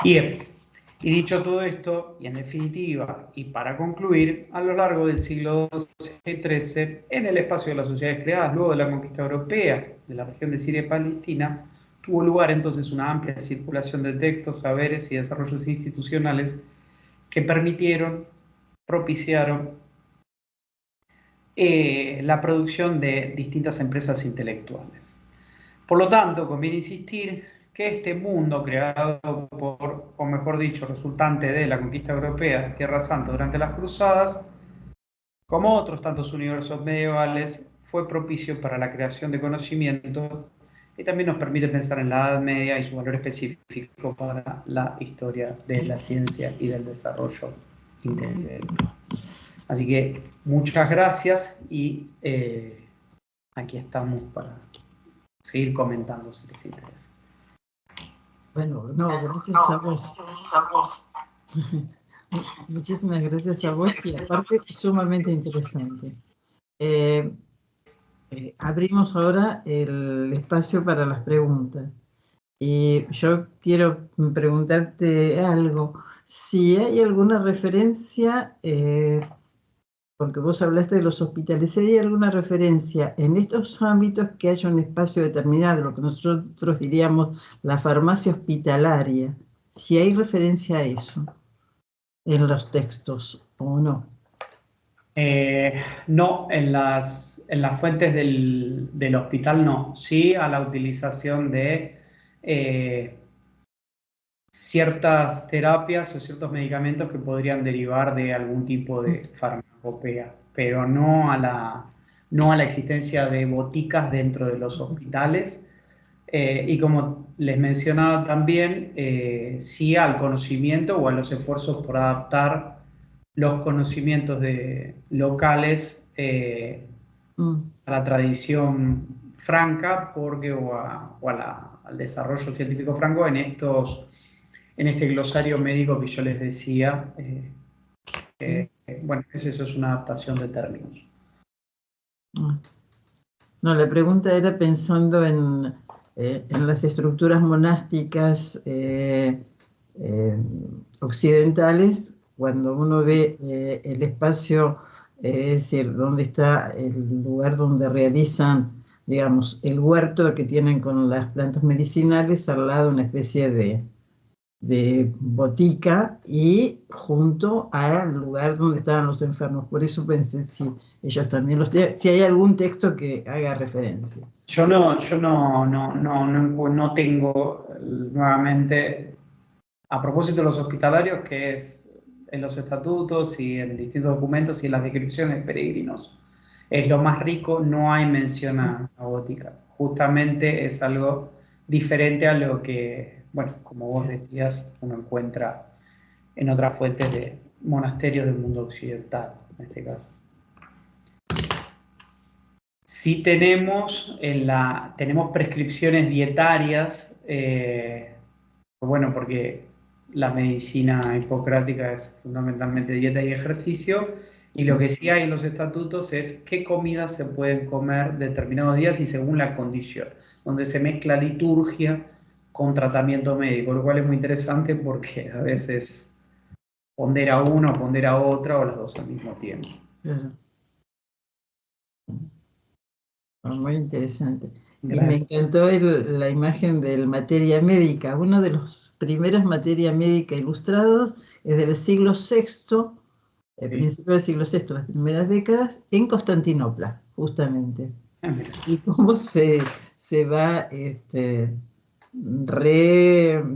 Y dicho todo esto, y en definitiva, y para concluir, a lo largo del siglo XII y XIII, en el espacio de las sociedades creadas luego de la conquista europea de la región de Siria y Palestina, tuvo lugar entonces una amplia circulación de textos, saberes y desarrollos institucionales que permitieron, propiciaron la producción de distintas empresas intelectuales. Por lo tanto, conviene insistir que este mundo creado por, o mejor dicho, resultante de la conquista europea de Tierra Santa durante las cruzadas, como otros tantos universos medievales, fue propicio para la creación de conocimiento y también nos permite pensar en la Edad Media y su valor específico para la historia de la ciencia y del desarrollo intelectual. Así que muchas gracias y aquí estamos para seguir comentando si les interesa. Bueno, no, gracias a vos. Muchísimas gracias a vos y aparte sumamente interesante. Abrimos ahora el espacio para las preguntas. Y yo quiero preguntarte algo. Si hay alguna referencia, porque vos hablaste de los hospitales, si hay alguna referencia en estos ámbitos que haya un espacio determinado, lo que nosotros diríamos la farmacia hospitalaria, si hay referencia a eso en los textos o no. No, en las fuentes del hospital no. Sí a la utilización de ciertas terapias o ciertos medicamentos que podrían derivar de algún tipo de farmacopea, pero no a la existencia de boticas dentro de los hospitales. Y como les mencionaba también, sí al conocimiento o a los esfuerzos por adaptar los conocimientos locales a la tradición franca, al desarrollo científico franco en este glosario médico que yo les decía. Bueno, eso es una adaptación de términos. No, la pregunta era pensando en las estructuras monásticas occidentales, cuando uno ve el espacio, es decir, donde está el lugar donde realizan, digamos, el huerto que tienen con las plantas medicinales, al lado una especie de botica y junto al lugar donde estaban los enfermos. Por eso pensé si ellos también si hay algún texto que haga referencia. Yo no tengo, nuevamente, a propósito de los hospitalarios, que es en los estatutos y en distintos documentos y en las descripciones de peregrinos. Es lo más rico, no hay mención a gótica. Justamente es algo diferente a lo que, bueno, como vos decías, uno encuentra en otras fuentes de monasterios del mundo occidental, en este caso. Sí tenemos prescripciones dietarias, bueno, porque la medicina hipocrática es fundamentalmente dieta y ejercicio, y lo que sí hay en los estatutos es qué comidas se pueden comer determinados días y según la condición, donde se mezcla liturgia con tratamiento médico, lo cual es muy interesante porque a veces pondera una o pondera otra o las dos al mismo tiempo. Claro. Muy interesante. Y me Gracias. encantó la imagen del materia médica. Uno de los primeros materia médica ilustrados es del siglo VI, el Sí. principio del siglo VI, las primeras décadas, en Constantinopla, justamente. Ah, mira. Y cómo se va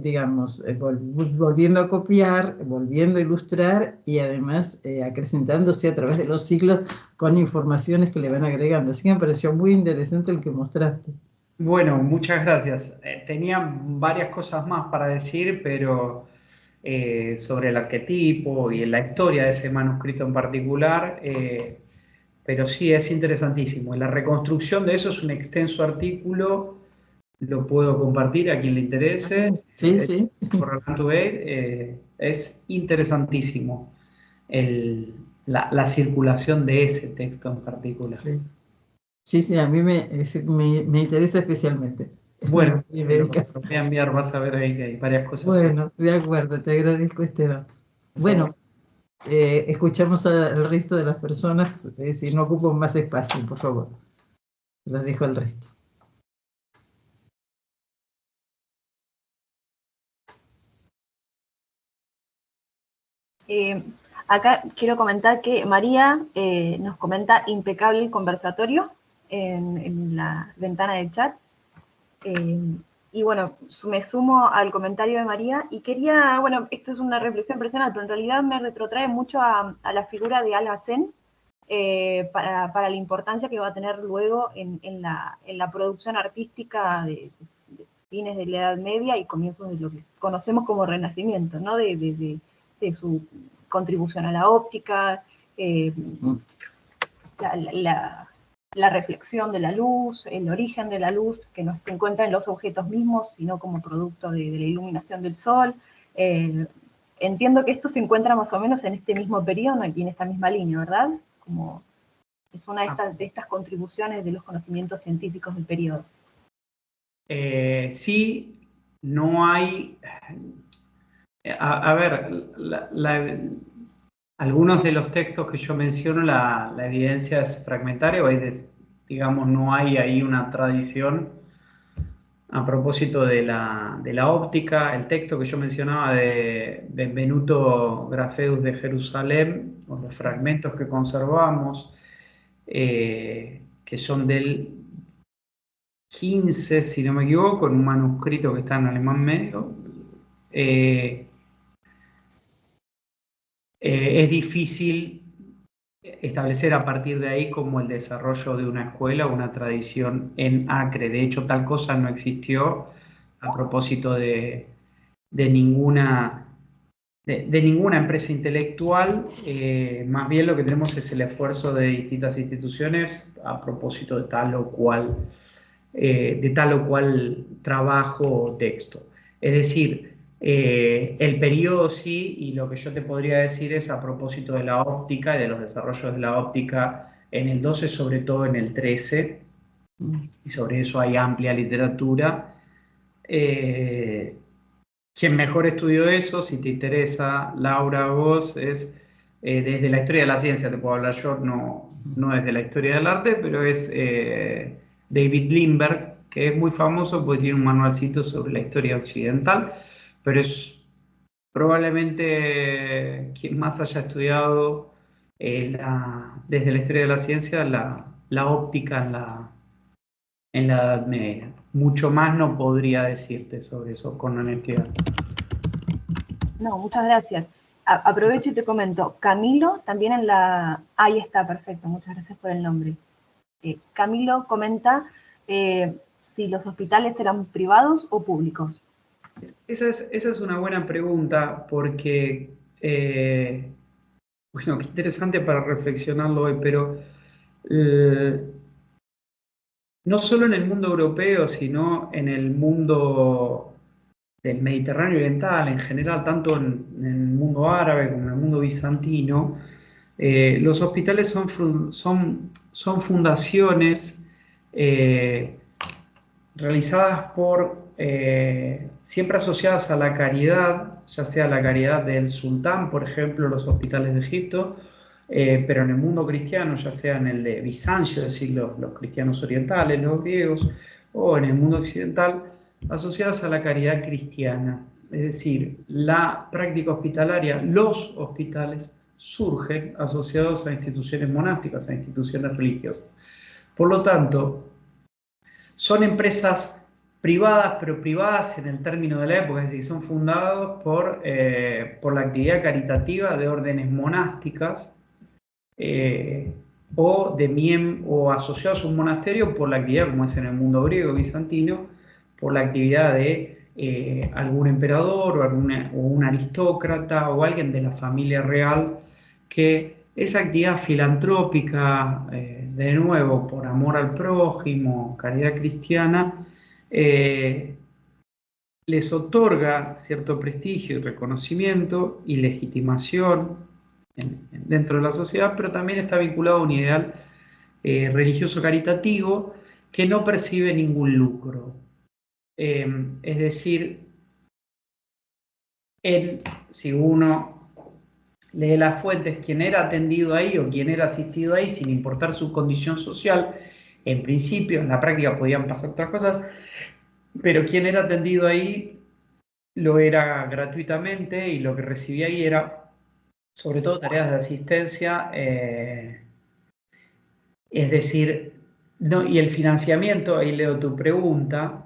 digamos, volviendo a copiar, volviendo a ilustrar y además acrecentándose a través de los siglos con informaciones que le van agregando. Así que me pareció muy interesante el que mostraste. Bueno, muchas gracias. Tenía varias cosas más para decir, pero sobre el arquetipo y la historia de ese manuscrito en particular, pero sí es interesantísimo. Y la reconstrucción de eso es un extenso artículo, lo puedo compartir a quien le interese. Sí, sí. Por Roland Today, es interesantísimo la circulación de ese texto en particular. Sí, sí, sí, a mí me interesa especialmente. La Bueno, materia te lo médica. voy a enviar, vas a ver ahí que hay varias cosas sobre. Bueno, de acuerdo, te agradezco, Esteban. Por favor. Bueno, escuchamos al resto de las personas, si no ocupo más espacio, por favor. Los dejo al resto. Acá quiero comentar que María nos comenta impecable el conversatorio en la ventana del chat. Y bueno, me sumo al comentario de María y quería, bueno, esto es una reflexión personal, pero en realidad me retrotrae mucho a la figura de Alhazen para la importancia que va a tener luego en la producción artística de fines de la Edad Media y comienzos de lo que conocemos como Renacimiento, ¿no? De su contribución a la óptica, la reflexión de la luz, el origen de la luz, que no se encuentra en los objetos mismos, sino como producto de la iluminación del sol. Entiendo que esto se encuentra más o menos en este mismo periodo, aquí en esta misma línea, ¿verdad? Como es una de estas contribuciones de los conocimientos científicos del periodo. Sí, no hay. A ver, algunos de los textos que yo menciono, la evidencia es fragmentaria, digamos, no hay ahí una tradición. A propósito de la óptica, el texto que yo mencionaba de Benvenuto Grafeus de Jerusalén, o los fragmentos que conservamos, que son del 15, si no me equivoco, en un manuscrito que está en alemán medio, es difícil establecer a partir de ahí como el desarrollo de una escuela o una tradición en Acre. De hecho, tal cosa no existió a propósito de ninguna, de ninguna empresa intelectual. Más bien lo que tenemos es el esfuerzo de distintas instituciones a propósito de tal o cual trabajo o texto. Es decir, el periodo sí, y lo que yo te podría decir es a propósito de la óptica y de los desarrollos de la óptica en el 12, sobre todo en el 13, y sobre eso hay amplia literatura. Quien mejor estudió eso, si te interesa, Laura, vos, es desde la historia de la ciencia, te puedo hablar yo, no desde la historia del arte, pero es David Lindbergh, que es muy famoso porque tiene un manualcito sobre la historia occidental, pero es probablemente quien más haya estudiado desde la historia de la ciencia la óptica en la Edad Media. Mucho más no podría decirte sobre eso con honestidad. No, muchas gracias. aprovecho y te comento, Camilo también en la... Ahí está, perfecto, muchas gracias por el nombre. Camilo comenta si los hospitales eran privados o públicos. Esa es una buena pregunta porque, bueno, qué interesante para reflexionarlo hoy, pero no solo en el mundo europeo, sino en el mundo del Mediterráneo oriental en general, tanto en el mundo árabe como en el mundo bizantino, los hospitales son fundaciones realizadas siempre asociadas a la caridad, ya sea la caridad del sultán, por ejemplo, los hospitales de Egipto, pero en el mundo cristiano, ya sea en el de Bizancio, es decir, los cristianos orientales, los griegos, o en el mundo occidental, asociadas a la caridad cristiana. Es decir, la práctica hospitalaria, los hospitales, surgen asociados a instituciones monásticas, a instituciones religiosas. Por lo tanto, son empresas privadas, pero privadas en el término de la época, es decir, son fundados por la actividad caritativa de órdenes monásticas o asociados a un monasterio por la actividad, como es en el mundo griego bizantino, por la actividad de algún emperador o un aristócrata o alguien de la familia real, que esa actividad filantrópica, de nuevo, por amor al prójimo, caridad cristiana, les otorga cierto prestigio y reconocimiento y legitimación dentro de la sociedad, pero también está vinculado a un ideal religioso caritativo que no percibe ningún lucro. Es decir, si uno lee las fuentes, quien era atendido ahí o quien era asistido ahí, sin importar su condición social, en principio, en la práctica podían pasar otras cosas, pero quien era atendido ahí lo era gratuitamente y lo que recibía ahí era sobre todo tareas de asistencia, es decir, y el financiamiento, ahí leo tu pregunta,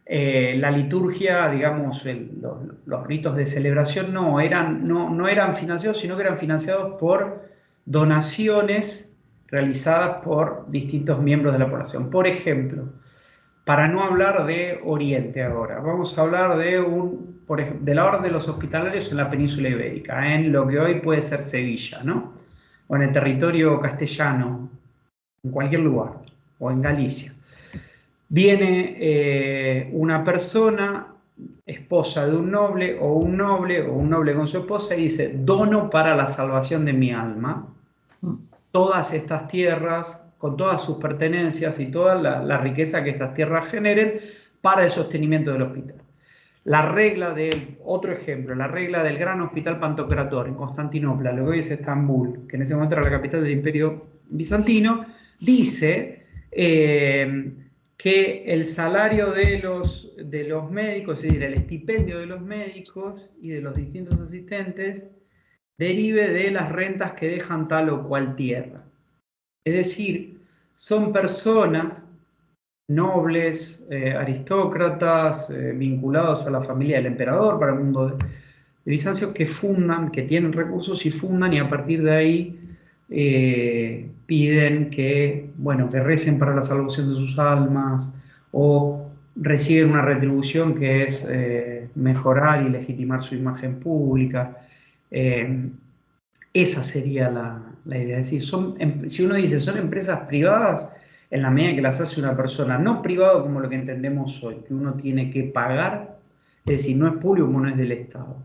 la liturgia, digamos, los ritos de celebración no eran financiados, sino que eran financiados por donaciones realizadas por distintos miembros de la población. Por ejemplo, para no hablar de Oriente ahora, vamos a hablar de la orden de los hospitalarios en la península ibérica, en lo que hoy puede ser Sevilla, ¿no? O en el territorio castellano, en cualquier lugar, o en Galicia. Viene una persona, esposa de un noble o un noble con su esposa, y dice: dono para la salvación de mi alma todas estas tierras, con todas sus pertenencias y toda la riqueza que estas tierras generen para el sostenimiento del hospital. Otro ejemplo, la regla del gran hospital Pantocrator en Constantinopla, lo que hoy es Estambul, que en ese momento era la capital del Imperio Bizantino, dice que el salario de los médicos, es decir, el estipendio de los médicos y de los distintos asistentes, derive de las rentas que dejan tal o cual tierra. Es decir, son personas nobles, aristócratas, vinculados a la familia del emperador para el mundo de Bizancio, que tienen recursos y fundan, y a partir de ahí piden que recen para la salvación de sus almas, o reciben una retribución que es mejorar y legitimar su imagen pública. Esa sería la idea. Es decir, si uno dice son empresas privadas, en la medida que las hace una persona, no privado como lo que entendemos hoy, que uno tiene que pagar, es decir, no es público como no es del Estado.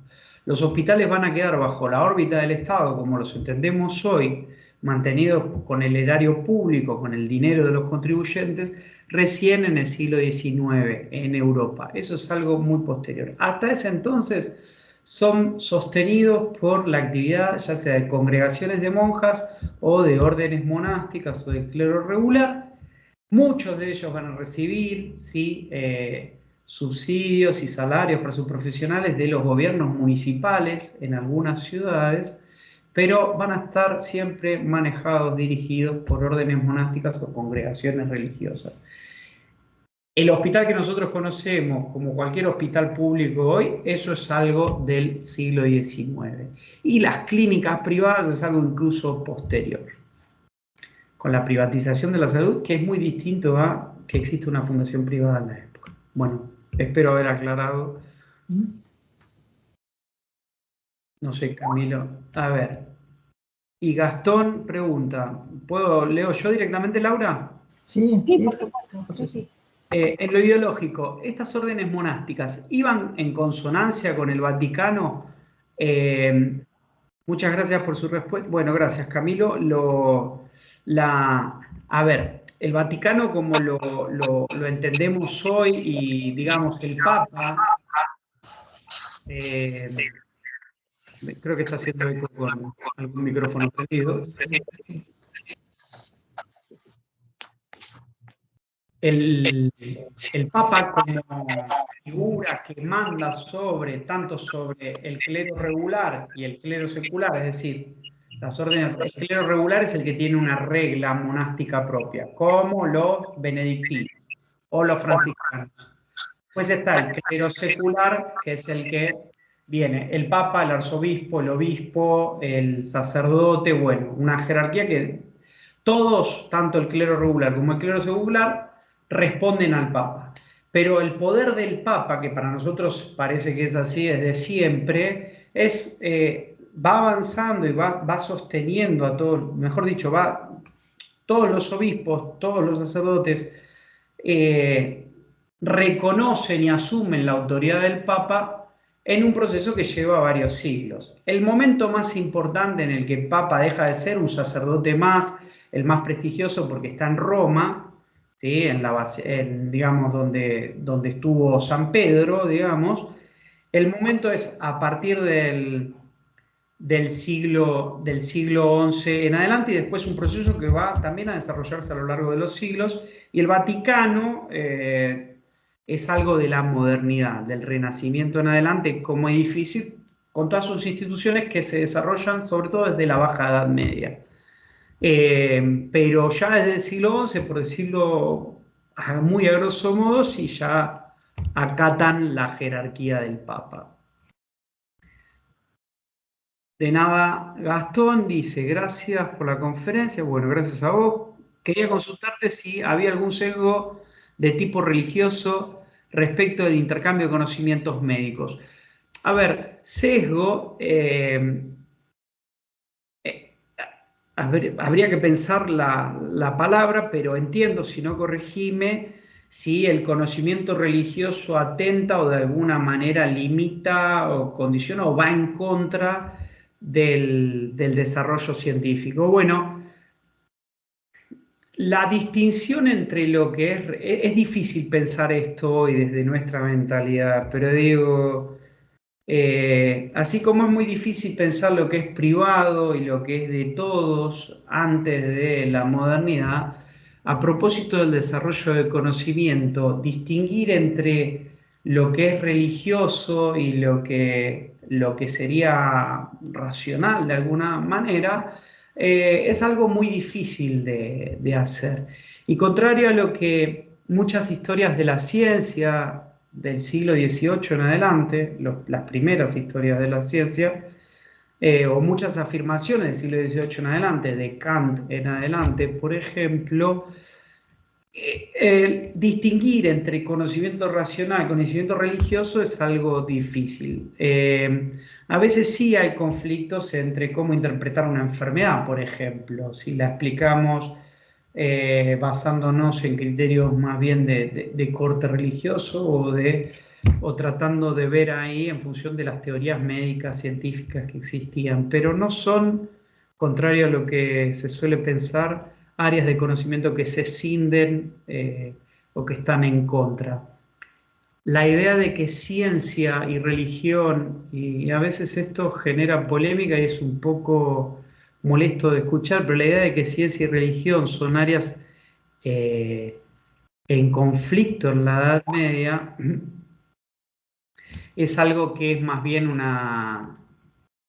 Los hospitales van a quedar bajo la órbita del Estado, como los entendemos hoy, mantenidos con el erario público, con el dinero de los contribuyentes, recién en el siglo XIX en Europa. Eso es algo muy posterior. Hasta ese entonces son sostenidos por la actividad ya sea de congregaciones de monjas o de órdenes monásticas o de clero regular. Muchos de ellos van a recibir subsidios y salarios para sus profesionales de los gobiernos municipales en algunas ciudades, pero van a estar siempre manejados, dirigidos por órdenes monásticas o congregaciones religiosas. El hospital que nosotros conocemos como cualquier hospital público hoy, eso es algo del siglo XIX. Y las clínicas privadas es algo incluso posterior. Con la privatización de la salud, que es muy distinto a que existe una fundación privada en la época. Bueno, espero haber aclarado. No sé, Camilo. A ver. Y Gastón pregunta, leo yo directamente, Laura? Sí, Sí, sí, por sí. supuesto. Sí. En lo ideológico, ¿estas órdenes monásticas iban en consonancia con el Vaticano? Muchas gracias por su respuesta. Bueno, gracias, Camilo. A ver, el Vaticano, como lo entendemos hoy, y digamos el Papa, creo que está haciendo eco con algún micrófono prendido. El Papa como figura que manda tanto sobre el clero regular y el clero secular, es decir, las órdenes, el clero regular es el que tiene una regla monástica propia, como los benedictinos o los franciscanos. Pues está el clero secular, que es el que viene el Papa, el arzobispo, el obispo, el sacerdote, bueno, una jerarquía que todos, tanto el clero regular como el clero secular, responden al Papa. Pero el poder del Papa, que para nosotros parece que es así desde siempre, va avanzando y va sosteniendo a todos, mejor dicho, todos los obispos, todos los sacerdotes, reconocen y asumen la autoridad del Papa en un proceso que lleva varios siglos. El momento más importante en el que el Papa deja de ser un sacerdote más, el más prestigioso porque está en Roma, ¿sí? Digamos, donde estuvo San Pedro, digamos. El momento es a partir del siglo XI en adelante, y después un proceso que va también a desarrollarse a lo largo de los siglos, y el Vaticano es algo de la modernidad, del Renacimiento en adelante, como edificio, con todas sus instituciones que se desarrollan sobre todo desde la Baja Edad Media. Pero ya desde el siglo XI, por decirlo muy a grosso modo, sí ya acatan la jerarquía del Papa. De nada, Gastón dice, gracias por la conferencia. Bueno, gracias a vos. Quería consultarte si había algún sesgo de tipo religioso respecto del intercambio de conocimientos médicos. A ver, sesgo, habría que pensar la palabra, pero entiendo, si no corregime, si el conocimiento religioso atenta o de alguna manera limita o condiciona o va en contra del desarrollo científico. Bueno, la distinción entre lo que es difícil pensar esto hoy desde nuestra mentalidad, pero digo, así como es muy difícil pensar lo que es privado y lo que es de todos antes de la modernidad, a propósito del desarrollo del conocimiento, distinguir entre lo que es religioso y lo que sería racional de alguna manera, es algo muy difícil de hacer. Y contrario a lo que muchas historias de la ciencia del siglo XVIII en adelante, las primeras historias de la ciencia, o muchas afirmaciones del siglo XVIII en adelante, de Kant en adelante, por ejemplo, distinguir entre conocimiento racional y conocimiento religioso es algo difícil. A veces sí hay conflictos entre cómo interpretar una enfermedad, por ejemplo, si la explicamos basándonos en criterios más bien de corte religioso o tratando de ver ahí en función de las teorías médicas, científicas que existían, pero no son, contrario a lo que se suele pensar, áreas de conocimiento que se escinden o que están en contra. La idea de que ciencia y religión, y a veces esto genera polémica y es un poco molesto de escuchar, pero la idea de que ciencia y religión son áreas en conflicto en la Edad Media es algo que es más bien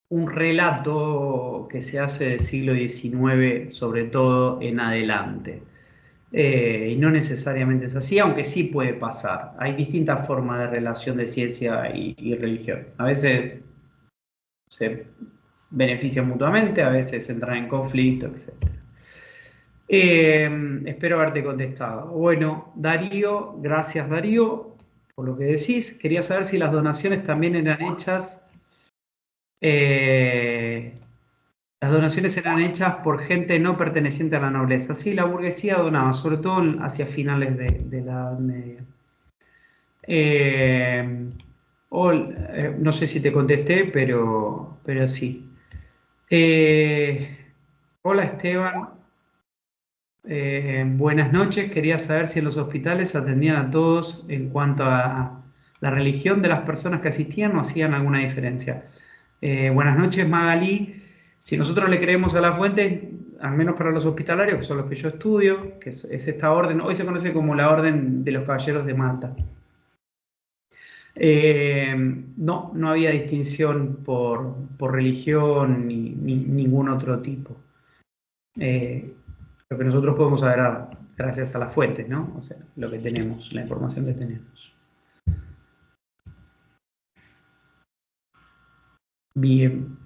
un relato que se hace del siglo XIX, sobre todo en adelante. y no necesariamente es así, aunque sí puede pasar. Hay distintas formas de relación de ciencia y religión. A veces se benefician mutuamente, a veces entran en conflicto, etc. Espero haberte contestado. Bueno, Darío, gracias Darío por lo que decís. Quería saber si las donaciones también eran hechas, las donaciones eran hechas por gente no perteneciente a la nobleza. Sí, la burguesía donaba, sobre todo hacia finales de la Edad Media. No sé si te contesté, pero sí. Hola Esteban. Buenas noches, quería saber si en los hospitales atendían a todos en cuanto a la religión de las personas que asistían o hacían alguna diferencia. Buenas noches, Magalí. Si nosotros le creemos a la fuente, al menos para los hospitalarios, que son los que yo estudio, que es esta orden, hoy se conoce como la Orden de los Caballeros de Malta. No había distinción por religión ni ningún otro tipo. Lo que nosotros podemos saber gracias a las fuentes, ¿no? O sea, lo que tenemos, la información que tenemos. Bien.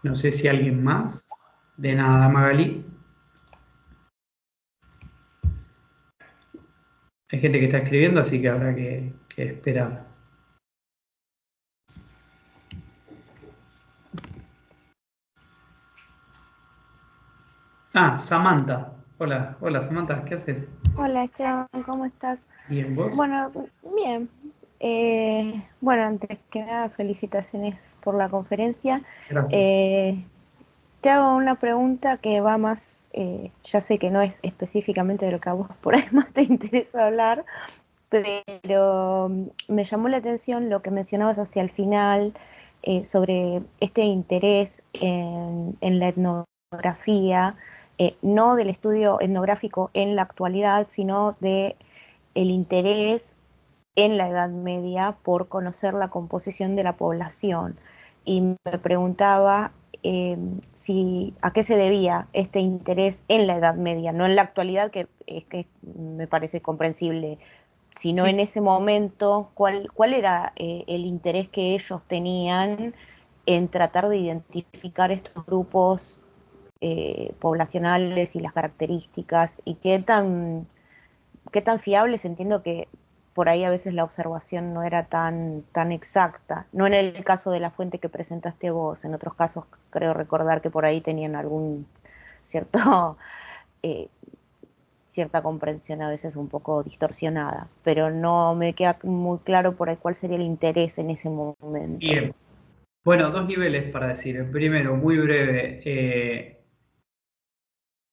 No sé si alguien más. De nada, Magalí. Hay gente que está escribiendo, así que habrá que esperar. Ah, Samantha. Hola, hola Samantha, ¿qué haces? Hola Esteban, ¿cómo estás? Bien, ¿vos? Bueno, bien. Bueno, antes que nada, felicitaciones por la conferencia. Gracias. Te hago una pregunta que va más, ya sé que no es específicamente de lo que a vos por ahí más te interesa hablar, pero me llamó la atención lo que mencionabas hacia el final sobre este interés en la etnografía, no del estudio etnográfico en la actualidad, sino de el interés en la Edad Media por conocer la composición de la población. Y me preguntaba a qué se debía este interés en la Edad Media, no en la actualidad, que me parece comprensible, sino Sí. en ese momento, cuál era el interés que ellos tenían en tratar de identificar estos grupos poblacionales y las características, y qué tan fiables. Entiendo que por ahí a veces la observación no era tan exacta, no en el caso de la fuente que presentaste vos, en otros casos creo recordar que por ahí tenían algún cierto cierta comprensión a veces un poco distorsionada, pero no me queda muy claro por ahí cuál sería el interés en ese momento. Bien. Bueno, dos niveles para decir. El primero, muy breve,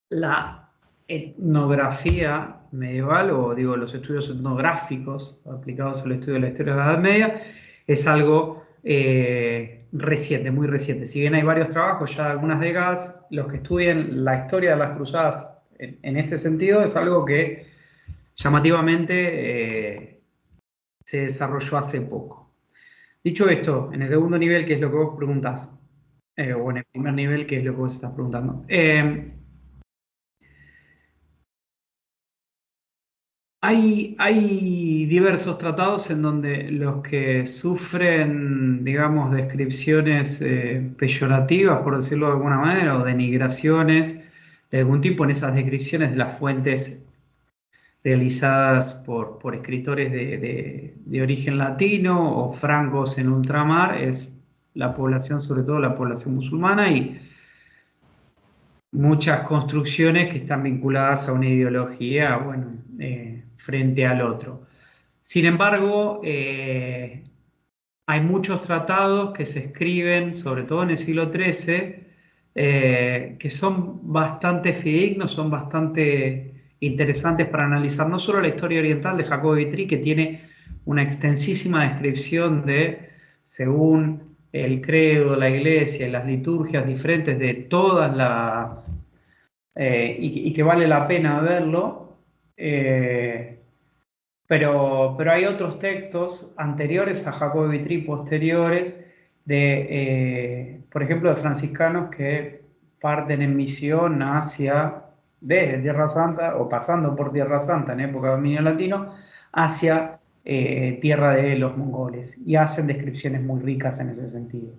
la etnografía medieval, o digo, los estudios etnográficos aplicados al estudio de la historia de la Edad Media, es algo reciente, muy reciente. Si bien hay varios trabajos ya de algunas décadas, los que estudian la historia de las cruzadas en este sentido es algo que llamativamente se desarrolló hace poco. Dicho esto, en el segundo nivel, que es lo que vos preguntás, o en el primer nivel, que es lo que vos estás preguntando. Hay diversos tratados en donde los que sufren, digamos, descripciones peyorativas, por decirlo de alguna manera, o denigraciones de algún tipo en esas descripciones de las fuentes realizadas por escritores de origen latino o francos en ultramar, es la población, sobre todo la población musulmana, y muchas construcciones que están vinculadas a una ideología, bueno, frente al otro. Sin embargo, hay muchos tratados que se escriben, sobre todo en el siglo XIII, que son bastante fidedignos, son bastante interesantes para analizar no solo la historia oriental de Jacobo de Vitry, que tiene una extensísima descripción de, según el credo, la iglesia y las liturgias diferentes de todas las... y que vale la pena verlo, pero hay otros textos anteriores a Jacobo de Vitry, posteriores, por ejemplo, de franciscanos que parten en misión desde Tierra Santa, o pasando por Tierra Santa en época de dominio latino, hacia tierra de los mongoles, y hacen descripciones muy ricas en ese sentido.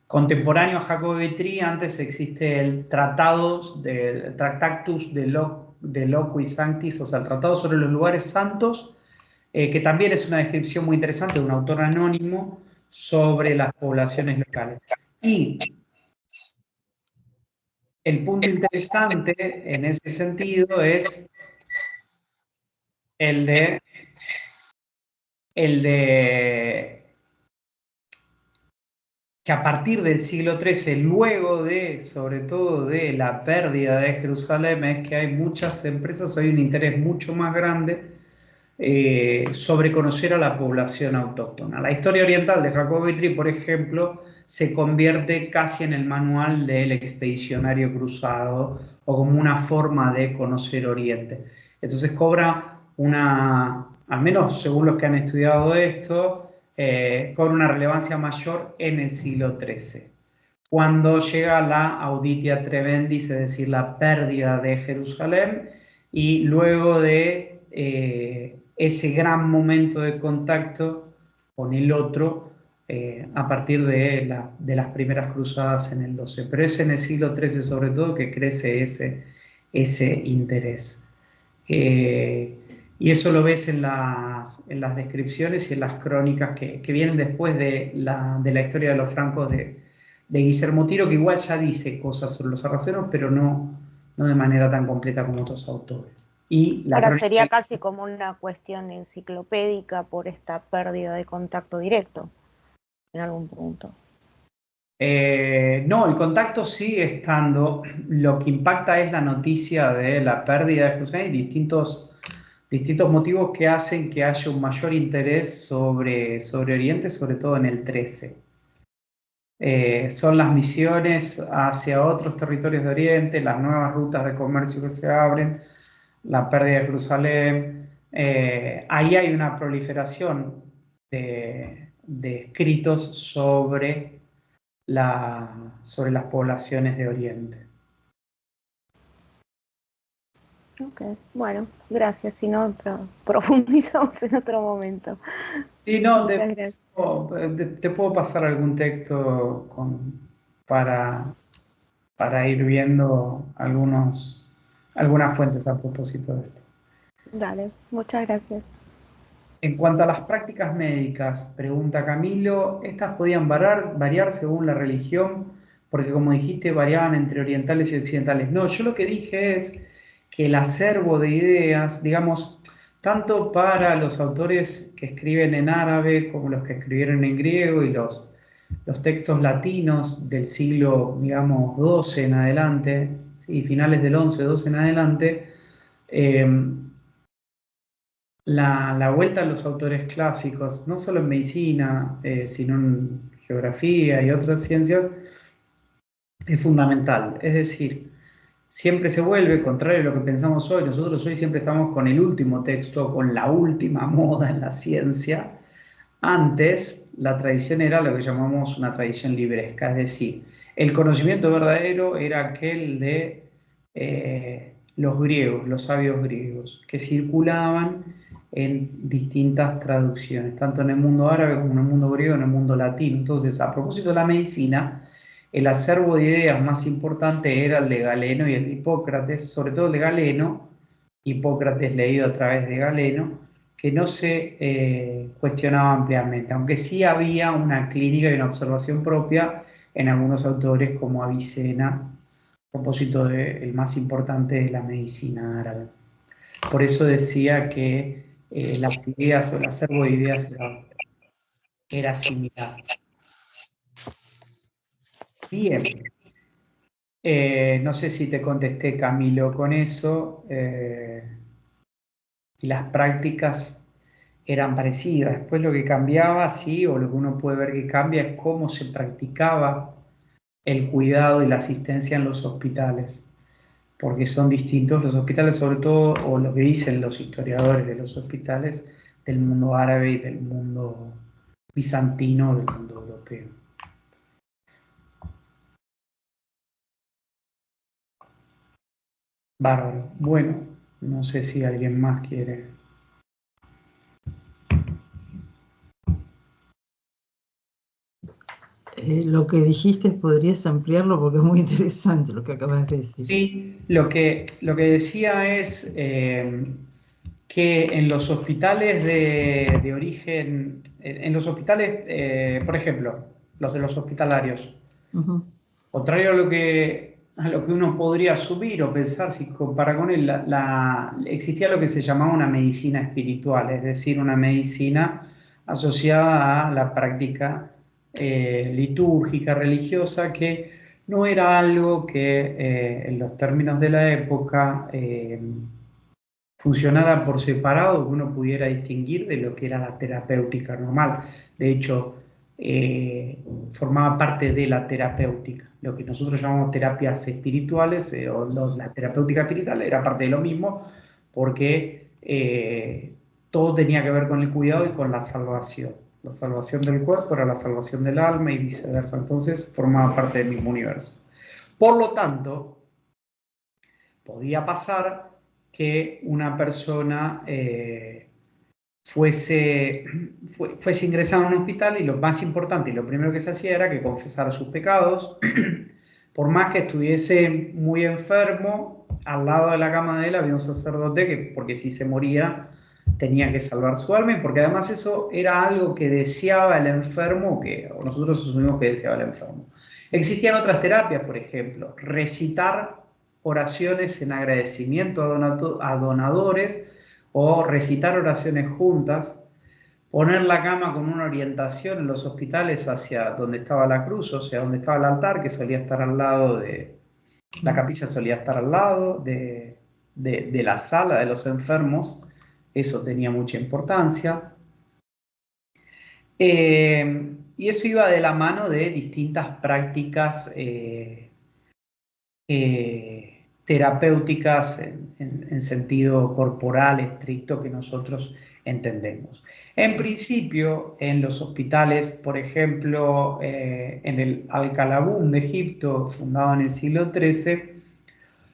Contemporáneo a Jacobo de Vitry, antes existe el Tractatus de Loqui Sanctis, o sea, el Tratado sobre los lugares santos, que también es una descripción muy interesante de un autor anónimo sobre las poblaciones locales. Y el punto interesante en ese sentido es el de que a partir del siglo XIII, luego de, sobre todo, de la pérdida de Jerusalén, es que hay muchas empresas, hay un interés mucho más grande sobre conocer a la población autóctona. La historia oriental de Jacobo Vitry, por ejemplo, se convierte casi en el manual del expedicionario cruzado, o como una forma de conocer Oriente. Entonces cobra al menos según los que han estudiado esto, cobra una relevancia mayor en el siglo XIII, cuando llega la Auditia Trebendis, es decir, la pérdida de Jerusalén, y luego de ese gran momento de contacto con el otro, a partir de las primeras cruzadas en el XII. Pero es en el siglo XIII sobre todo que crece ese interés. Y eso lo ves en las descripciones y en las crónicas que vienen después de la historia de los francos de Guillermo Tiro, que igual ya dice cosas sobre los sarracenos, pero no de manera tan completa como otros autores. Y ahora sería casi como una cuestión enciclopédica por esta pérdida de contacto directo, en algún punto. No, el contacto sigue estando. Lo que impacta es la noticia de la pérdida de Jerusalén y distintos motivos que hacen que haya un mayor interés sobre Oriente, sobre todo en el XIII. Son las misiones hacia otros territorios de Oriente, las nuevas rutas de comercio que se abren, la pérdida de Jerusalén. Ahí hay una proliferación de escritos sobre las poblaciones de Oriente. Ok, bueno, gracias. Si no, profundizamos en otro momento. Sí, no, muchas gracias. Te puedo pasar algún texto para ir viendo algunas fuentes a propósito de esto. Dale, muchas gracias. En cuanto a las prácticas médicas, pregunta Camilo, ¿estas podían variar según la religión? Porque como dijiste, variaban entre orientales y occidentales. No, yo lo que dije es que el acervo de ideas, digamos, tanto para los autores que escriben en árabe como los que escribieron en griego y los textos latinos del siglo, digamos, XII en adelante, ¿sí? Finales del XI, XII en adelante, la vuelta a los autores clásicos, no solo en medicina, sino en geografía y otras ciencias, es fundamental. Es decir, siempre se vuelve, contrario a lo que pensamos hoy, nosotros hoy siempre estamos con el último texto, con la última moda en la ciencia. Antes, la tradición era lo que llamamos una tradición libresca, es decir, el conocimiento verdadero era aquel de los griegos, los sabios griegos, que circulaban en distintas traducciones, tanto en el mundo árabe como en el mundo griego, en el mundo latino. Entonces, a propósito de la medicina, el acervo de ideas más importante era el de Galeno y el de Hipócrates, sobre todo el de Galeno, Hipócrates leído a través de Galeno, que no se cuestionaba ampliamente, aunque sí había una clínica y una observación propia en algunos autores como Avicena, a propósito del más importante de la medicina árabe. Por eso decía que las ideas o el acervo de ideas era similar. Bien. No sé si te contesté, Camilo, con eso. Las prácticas eran parecidas. Después lo que cambiaba, sí, o lo que uno puede ver que cambia es cómo se practicaba el cuidado y la asistencia en los hospitales, porque son distintos los hospitales, sobre todo, o lo que dicen los historiadores de los hospitales del mundo árabe y del mundo bizantino, del mundo europeo. Bárbaro. Bueno, no sé si alguien más quiere. Lo que dijiste, ¿podrías ampliarlo? Porque es muy interesante lo que acabas de decir. Sí, lo que decía es que en los hospitales de origen, en los hospitales, por ejemplo, los de los hospitalarios, contrario a lo que uno podría asumir o pensar si compara con él, existía lo que se llamaba una medicina espiritual, es decir, una medicina asociada a la práctica litúrgica, religiosa, que no era algo que en los términos de la época funcionara por separado, que uno pudiera distinguir de lo que era la terapéutica normal. De hecho, formaba parte de la terapéutica. Lo que nosotros llamamos terapias espirituales la terapéutica espiritual era parte de lo mismo porque todo tenía que ver con el cuidado y con la salvación. La salvación del cuerpo era la salvación del alma y viceversa. Entonces formaba parte del mismo universo. Por lo tanto, podía pasar que una persona fuese ingresada a un hospital y lo más importante y lo primero que se hacía era que confesara sus pecados, por más que estuviese muy enfermo, al lado de la cama de él había un sacerdote que, porque si se moría, tenía que salvar su alma y porque además eso era algo que deseaba el enfermo, o nosotros asumimos que deseaba el enfermo. Existían otras terapias, por ejemplo, recitar oraciones en agradecimiento a donadores o recitar oraciones juntas, poner la cama con una orientación en los hospitales hacia donde estaba la cruz, o sea, donde estaba el altar, que solía estar al lado la capilla solía estar al lado de la sala de los enfermos, eso tenía mucha importancia. Y eso iba de la mano de distintas prácticas terapéuticas en sentido corporal estricto que nosotros entendemos. En principio, en los hospitales, por ejemplo, en el Al-Qalabún de Egipto, fundado en el siglo XIII,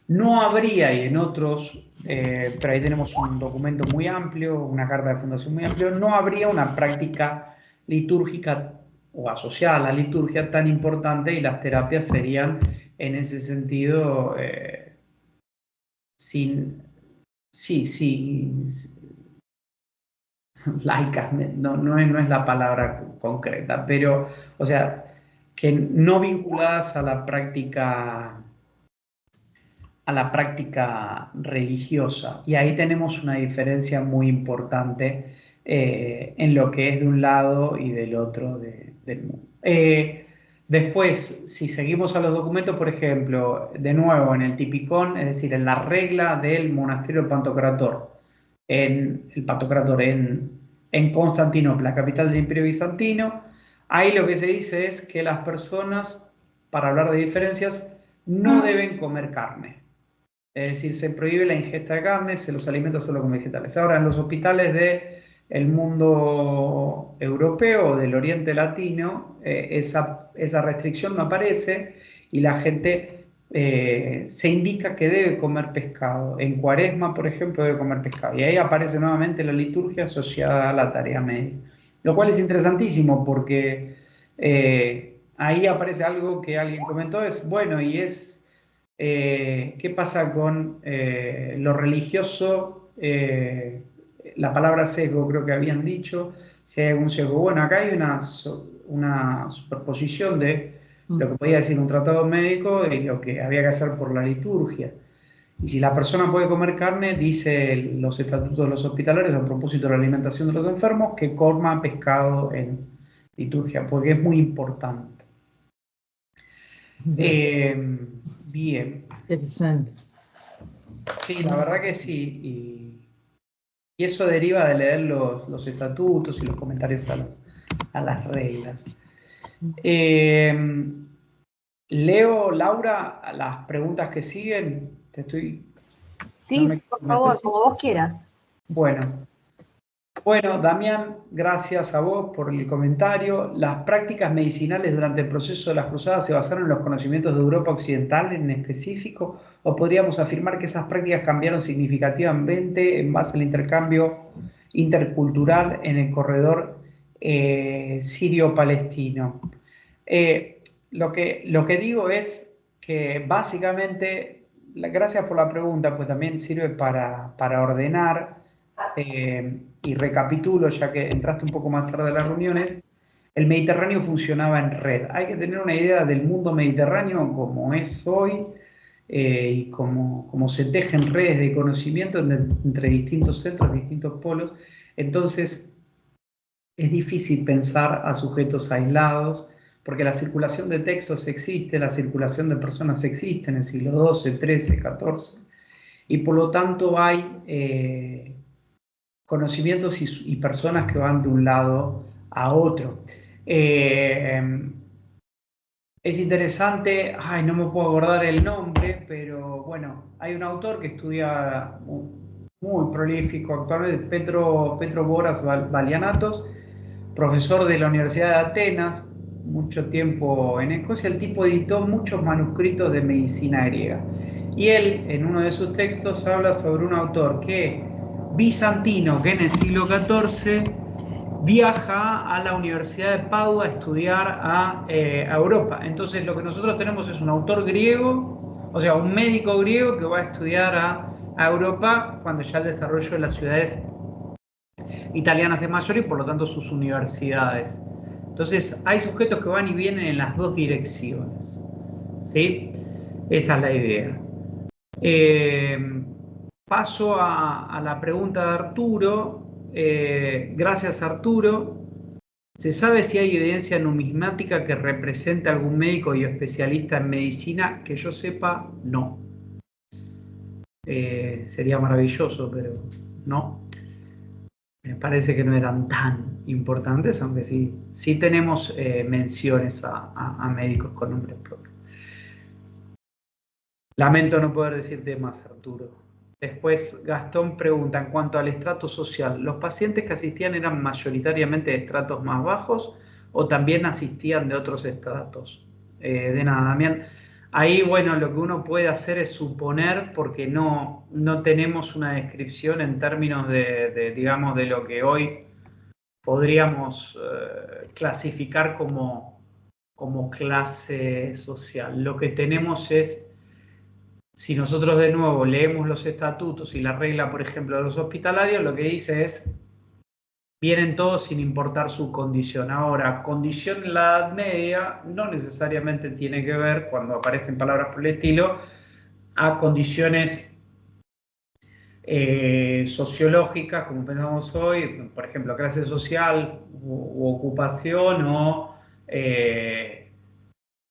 no habría, y en otros, pero ahí tenemos un documento muy amplio, una carta de fundación muy amplio, no habría una práctica litúrgica o asociada a la liturgia tan importante y las terapias serían en ese sentido laicas, no es la palabra concreta, pero, o sea, que no vinculadas a la práctica religiosa. Y ahí tenemos una diferencia muy importante en lo que es de un lado y del otro del mundo. Después, si seguimos a los documentos, por ejemplo, de nuevo en el tipicón, es decir, en la regla del monasterio del Pantocrátor, en Constantinopla, capital del Imperio Bizantino, ahí lo que se dice es que las personas, para hablar de diferencias, no deben comer carne. Es decir, se prohíbe la ingesta de carne, se los alimenta solo con vegetales. Ahora, en los hospitales del mundo europeo o del Oriente Latino, esa restricción no aparece y la gente se indica que debe comer pescado. En Cuaresma, por ejemplo, debe comer pescado. Y ahí aparece nuevamente la liturgia asociada a la tarea médica. Lo cual es interesantísimo porque ahí aparece algo que alguien comentó, es bueno, y es ¿qué pasa con lo religioso? La palabra sesgo creo que habían dicho, si hay algún sesgo. Bueno, acá hay una superposición de lo que podía decir un tratado médico y lo que había que hacer por la liturgia. Y si la persona puede comer carne, dice los estatutos de los hospitalarios a propósito de la alimentación de los enfermos, que coma pescado en liturgia, porque es muy importante. Bien. Interesante. Sí, la verdad que sí. Y eso deriva de leer los estatutos y los comentarios a las reglas. Leo, Laura, las preguntas que siguen. Sí, por favor, como vos quieras. Bueno, Bueno, Damián, gracias a vos por el comentario. ¿Las prácticas medicinales durante el proceso de las cruzadas se basaron en los conocimientos de Europa Occidental en específico? ¿O podríamos afirmar que esas prácticas cambiaron significativamente en base al intercambio intercultural en el corredor sirio-palestino? Lo que digo es que básicamente, gracias por la pregunta, pues también sirve para ordenar. Y recapitulo, ya que entraste un poco más tarde a las reuniones, el Mediterráneo funcionaba en red. Hay que tener una idea del mundo mediterráneo como es hoy y como se tejen redes de conocimiento entre distintos centros, distintos polos. Entonces, es difícil pensar a sujetos aislados, porque la circulación de textos existe, la circulación de personas existe en el siglo XII, XIII, XIV, y por lo tanto hay conocimientos y personas que van de un lado a otro. Es interesante, no me puedo acordar el nombre, pero bueno, hay un autor que estudia muy prolífico actualmente, Petro Boras Valianatos, profesor de la Universidad de Atenas, mucho tiempo en Escocia. El tipo editó muchos manuscritos de medicina griega. Y él, en uno de sus textos, habla sobre un autor bizantino que en el siglo XIV viaja a la Universidad de Padua a estudiar a Europa. Entonces lo que nosotros tenemos es un autor griego, o sea, un médico griego que va a estudiar a Europa cuando ya el desarrollo de las ciudades italianas es mayor y por lo tanto sus universidades. Entonces hay sujetos que van y vienen en las dos direcciones, ¿sí? Esa es la idea. Paso a la pregunta de Arturo. Gracias, Arturo. ¿Se sabe si hay evidencia numismática que represente a algún médico y especialista en medicina? Que yo sepa, no. Sería maravilloso, pero no. Me parece que no eran tan importantes, aunque sí tenemos menciones a médicos con nombres propios. Lamento no poder decirte más, Arturo. Después Gastón pregunta, en cuanto al estrato social, ¿los pacientes que asistían eran mayoritariamente de estratos más bajos o también asistían de otros estratos? De nada, Damián. Ahí, bueno, lo que uno puede hacer es suponer, porque no tenemos una descripción en términos digamos, de lo que hoy podríamos clasificar como clase social. Lo que tenemos es, si nosotros de nuevo leemos los estatutos y la regla, por ejemplo, de los hospitalarios, lo que dice es, vienen todos sin importar su condición. Ahora, condición en la Edad Media no necesariamente tiene que ver, cuando aparecen palabras por el estilo, a condiciones sociológicas, como pensamos hoy, por ejemplo, clase social u ocupación o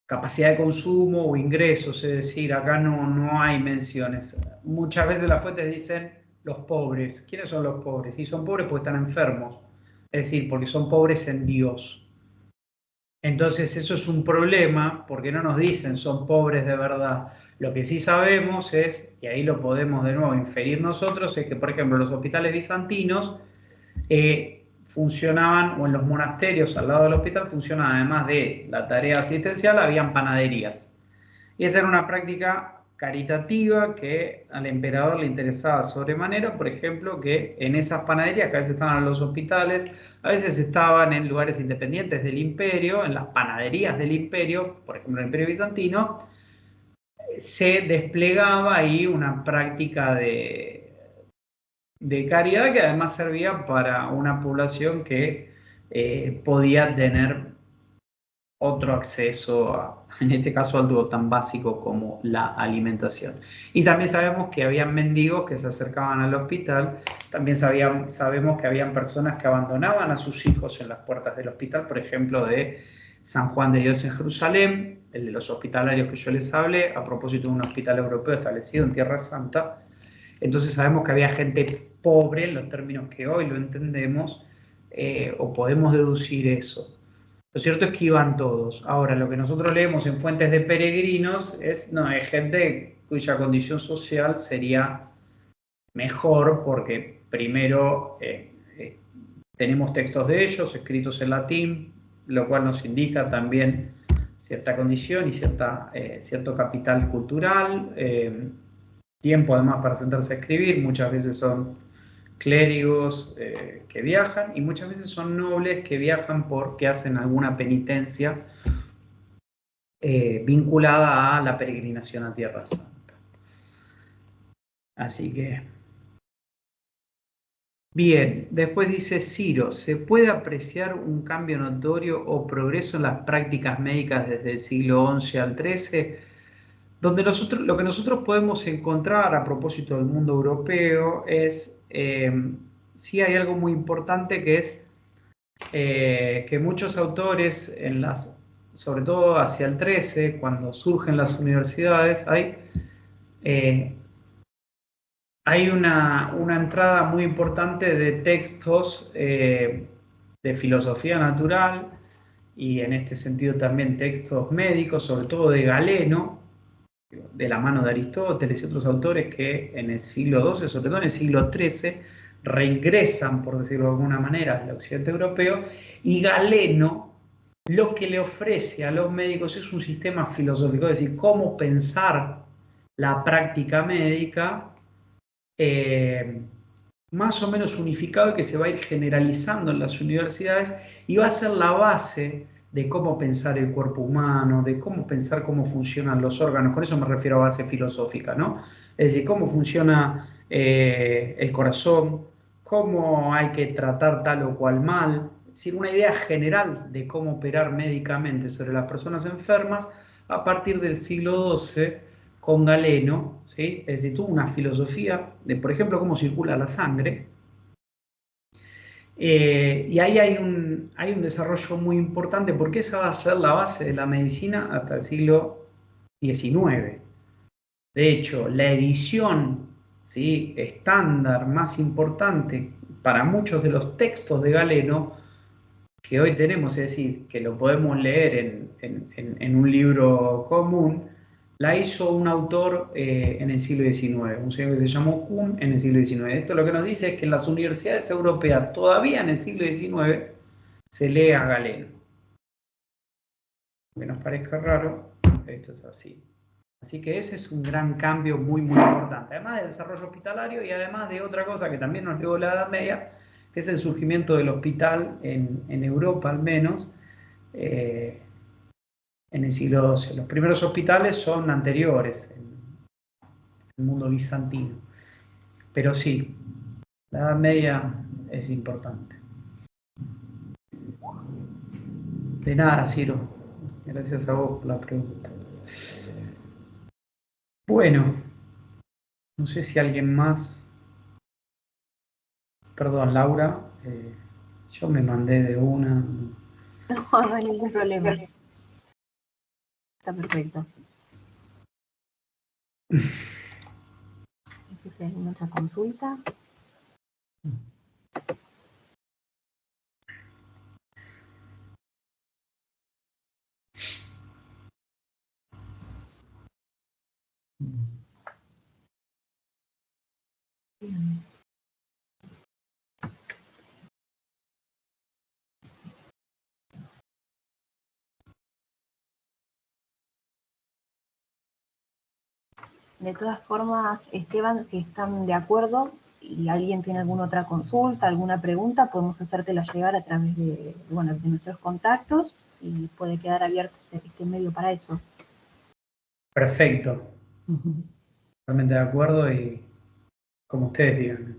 capacidad de consumo o ingresos, es decir, acá no hay menciones. Muchas veces las fuentes dicen los pobres. ¿Quiénes son los pobres? Y son pobres porque están enfermos, es decir, porque son pobres en Dios. Entonces eso es un problema porque no nos dicen son pobres de verdad. Lo que sí sabemos es, y ahí lo podemos de nuevo inferir nosotros, es que por ejemplo los hospitales bizantinos funcionaban, o en los monasterios al lado del hospital funcionaban, además de la tarea asistencial, habían panaderías. Y esa era una práctica caritativa que al emperador le interesaba sobremanera, por ejemplo, que en esas panaderías, que a veces estaban en los hospitales, a veces estaban en lugares independientes del imperio, en las panaderías del imperio, por ejemplo el imperio bizantino, se desplegaba ahí una práctica de caridad que además servía para una población que podía tener otro acceso, en este caso, algo tan básico como la alimentación. Y también sabemos que habían mendigos que se acercaban al hospital, también sabemos que habían personas que abandonaban a sus hijos en las puertas del hospital, por ejemplo, de San Juan de Dios en Jerusalén, el de los hospitalarios que yo les hablé, a propósito de un hospital europeo establecido en Tierra Santa. Entonces sabemos que había gente pobre, en los términos que hoy lo entendemos, o podemos deducir eso. Lo cierto es que iban todos. Ahora, lo que nosotros leemos en fuentes de peregrinos es gente cuya condición social sería mejor, porque primero tenemos textos de ellos escritos en latín, lo cual nos indica también cierta condición y cierto capital cultural, tiempo además para sentarse a escribir. Muchas veces son clérigos que viajan, y muchas veces son nobles que viajan porque hacen alguna penitencia vinculada a la peregrinación a Tierra Santa. Así que... Bien, después dice Ciro, ¿se puede apreciar un cambio notorio o progreso en las prácticas médicas desde el siglo XI al XIII? Donde lo que nosotros podemos encontrar a propósito del mundo europeo es, sí hay algo muy importante, que es que muchos autores, sobre todo hacia el XIII, cuando surgen las universidades, hay una entrada muy importante de textos de filosofía natural, y en este sentido también textos médicos, sobre todo de Galeno, de la mano de Aristóteles y otros autores que en el siglo XII, sobre todo en el siglo XIII, reingresan, por decirlo de alguna manera, al occidente europeo, y Galeno lo que le ofrece a los médicos es un sistema filosófico, es decir, cómo pensar la práctica médica más o menos unificado, y que se va a ir generalizando en las universidades, y va a ser la base de cómo pensar el cuerpo humano, de cómo pensar cómo funcionan los órganos. Con eso me refiero a base filosófica, ¿no? Es decir, cómo funciona el corazón, cómo hay que tratar tal o cual mal. Es decir, una idea general de cómo operar médicamente sobre las personas enfermas a partir del siglo XII, con Galeno, ¿sí? Es decir, tuvo una filosofía de, por ejemplo, cómo circula la sangre. Y ahí hay un desarrollo muy importante, porque esa va a ser la base de la medicina hasta el siglo XIX. De hecho, la edición, ¿sí?, estándar más importante para muchos de los textos de Galeno que hoy tenemos, es decir, que lo podemos leer en un libro común, la hizo un autor en el siglo XIX, un señor que se llamó Kuhn, en el siglo XIX. Esto lo que nos dice es que en las universidades europeas, todavía en el siglo XIX, se lee a Galeno. Aunque nos parezca raro, esto es así. Así que ese es un gran cambio muy, muy importante. Además del desarrollo hospitalario, y además de otra cosa que también nos legó la Edad Media, que es el surgimiento del hospital en Europa, al menos, en el siglo XII. Los primeros hospitales son anteriores, en el mundo bizantino. Pero sí, la Edad Media es importante. De nada, Ciro. Gracias a vos por la pregunta. Bueno, no sé si alguien más... Perdón, Laura, yo me mandé de una... No, no hay ningún problema. Está perfecto. No sé si hay alguna otra consulta. Bien. De todas formas, Esteban, si están de acuerdo y alguien tiene alguna otra consulta, alguna pregunta, podemos hacértela llegar a través de nuestros contactos, y puede quedar abierto este medio para eso. Perfecto. Totalmente de acuerdo, y como ustedes digan.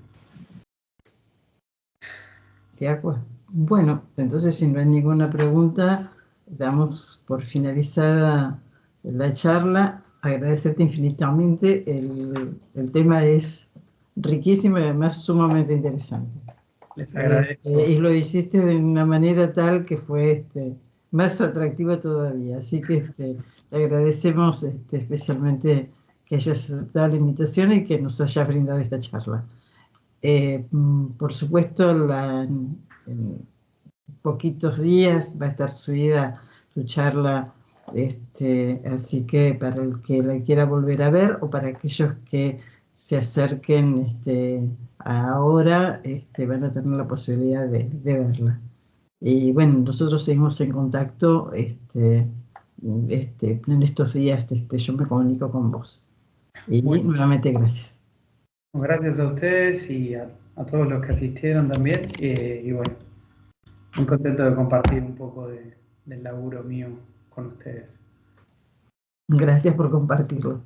De acuerdo. Bueno, entonces si no hay ninguna pregunta, damos por finalizada la charla. Agradecerte infinitamente. El tema es riquísimo y además sumamente interesante. Les agradezco. Y lo hiciste de una manera tal que fue más atractivo todavía. Así que te agradecemos especialmente que hayas aceptado la invitación y que nos hayas brindado esta charla. Por supuesto, en poquitos días va a estar subida tu charla, así que para el que la quiera volver a ver, o para aquellos que se acerquen ahora van a tener la posibilidad de verla. Y bueno, nosotros seguimos en contacto, en estos días yo me comunico con vos. Y Bueno, nuevamente gracias. gracias a ustedes y a todos los que asistieron también. Y bueno, muy contento de compartir un poco del laburo mío con ustedes. Gracias por compartirlo.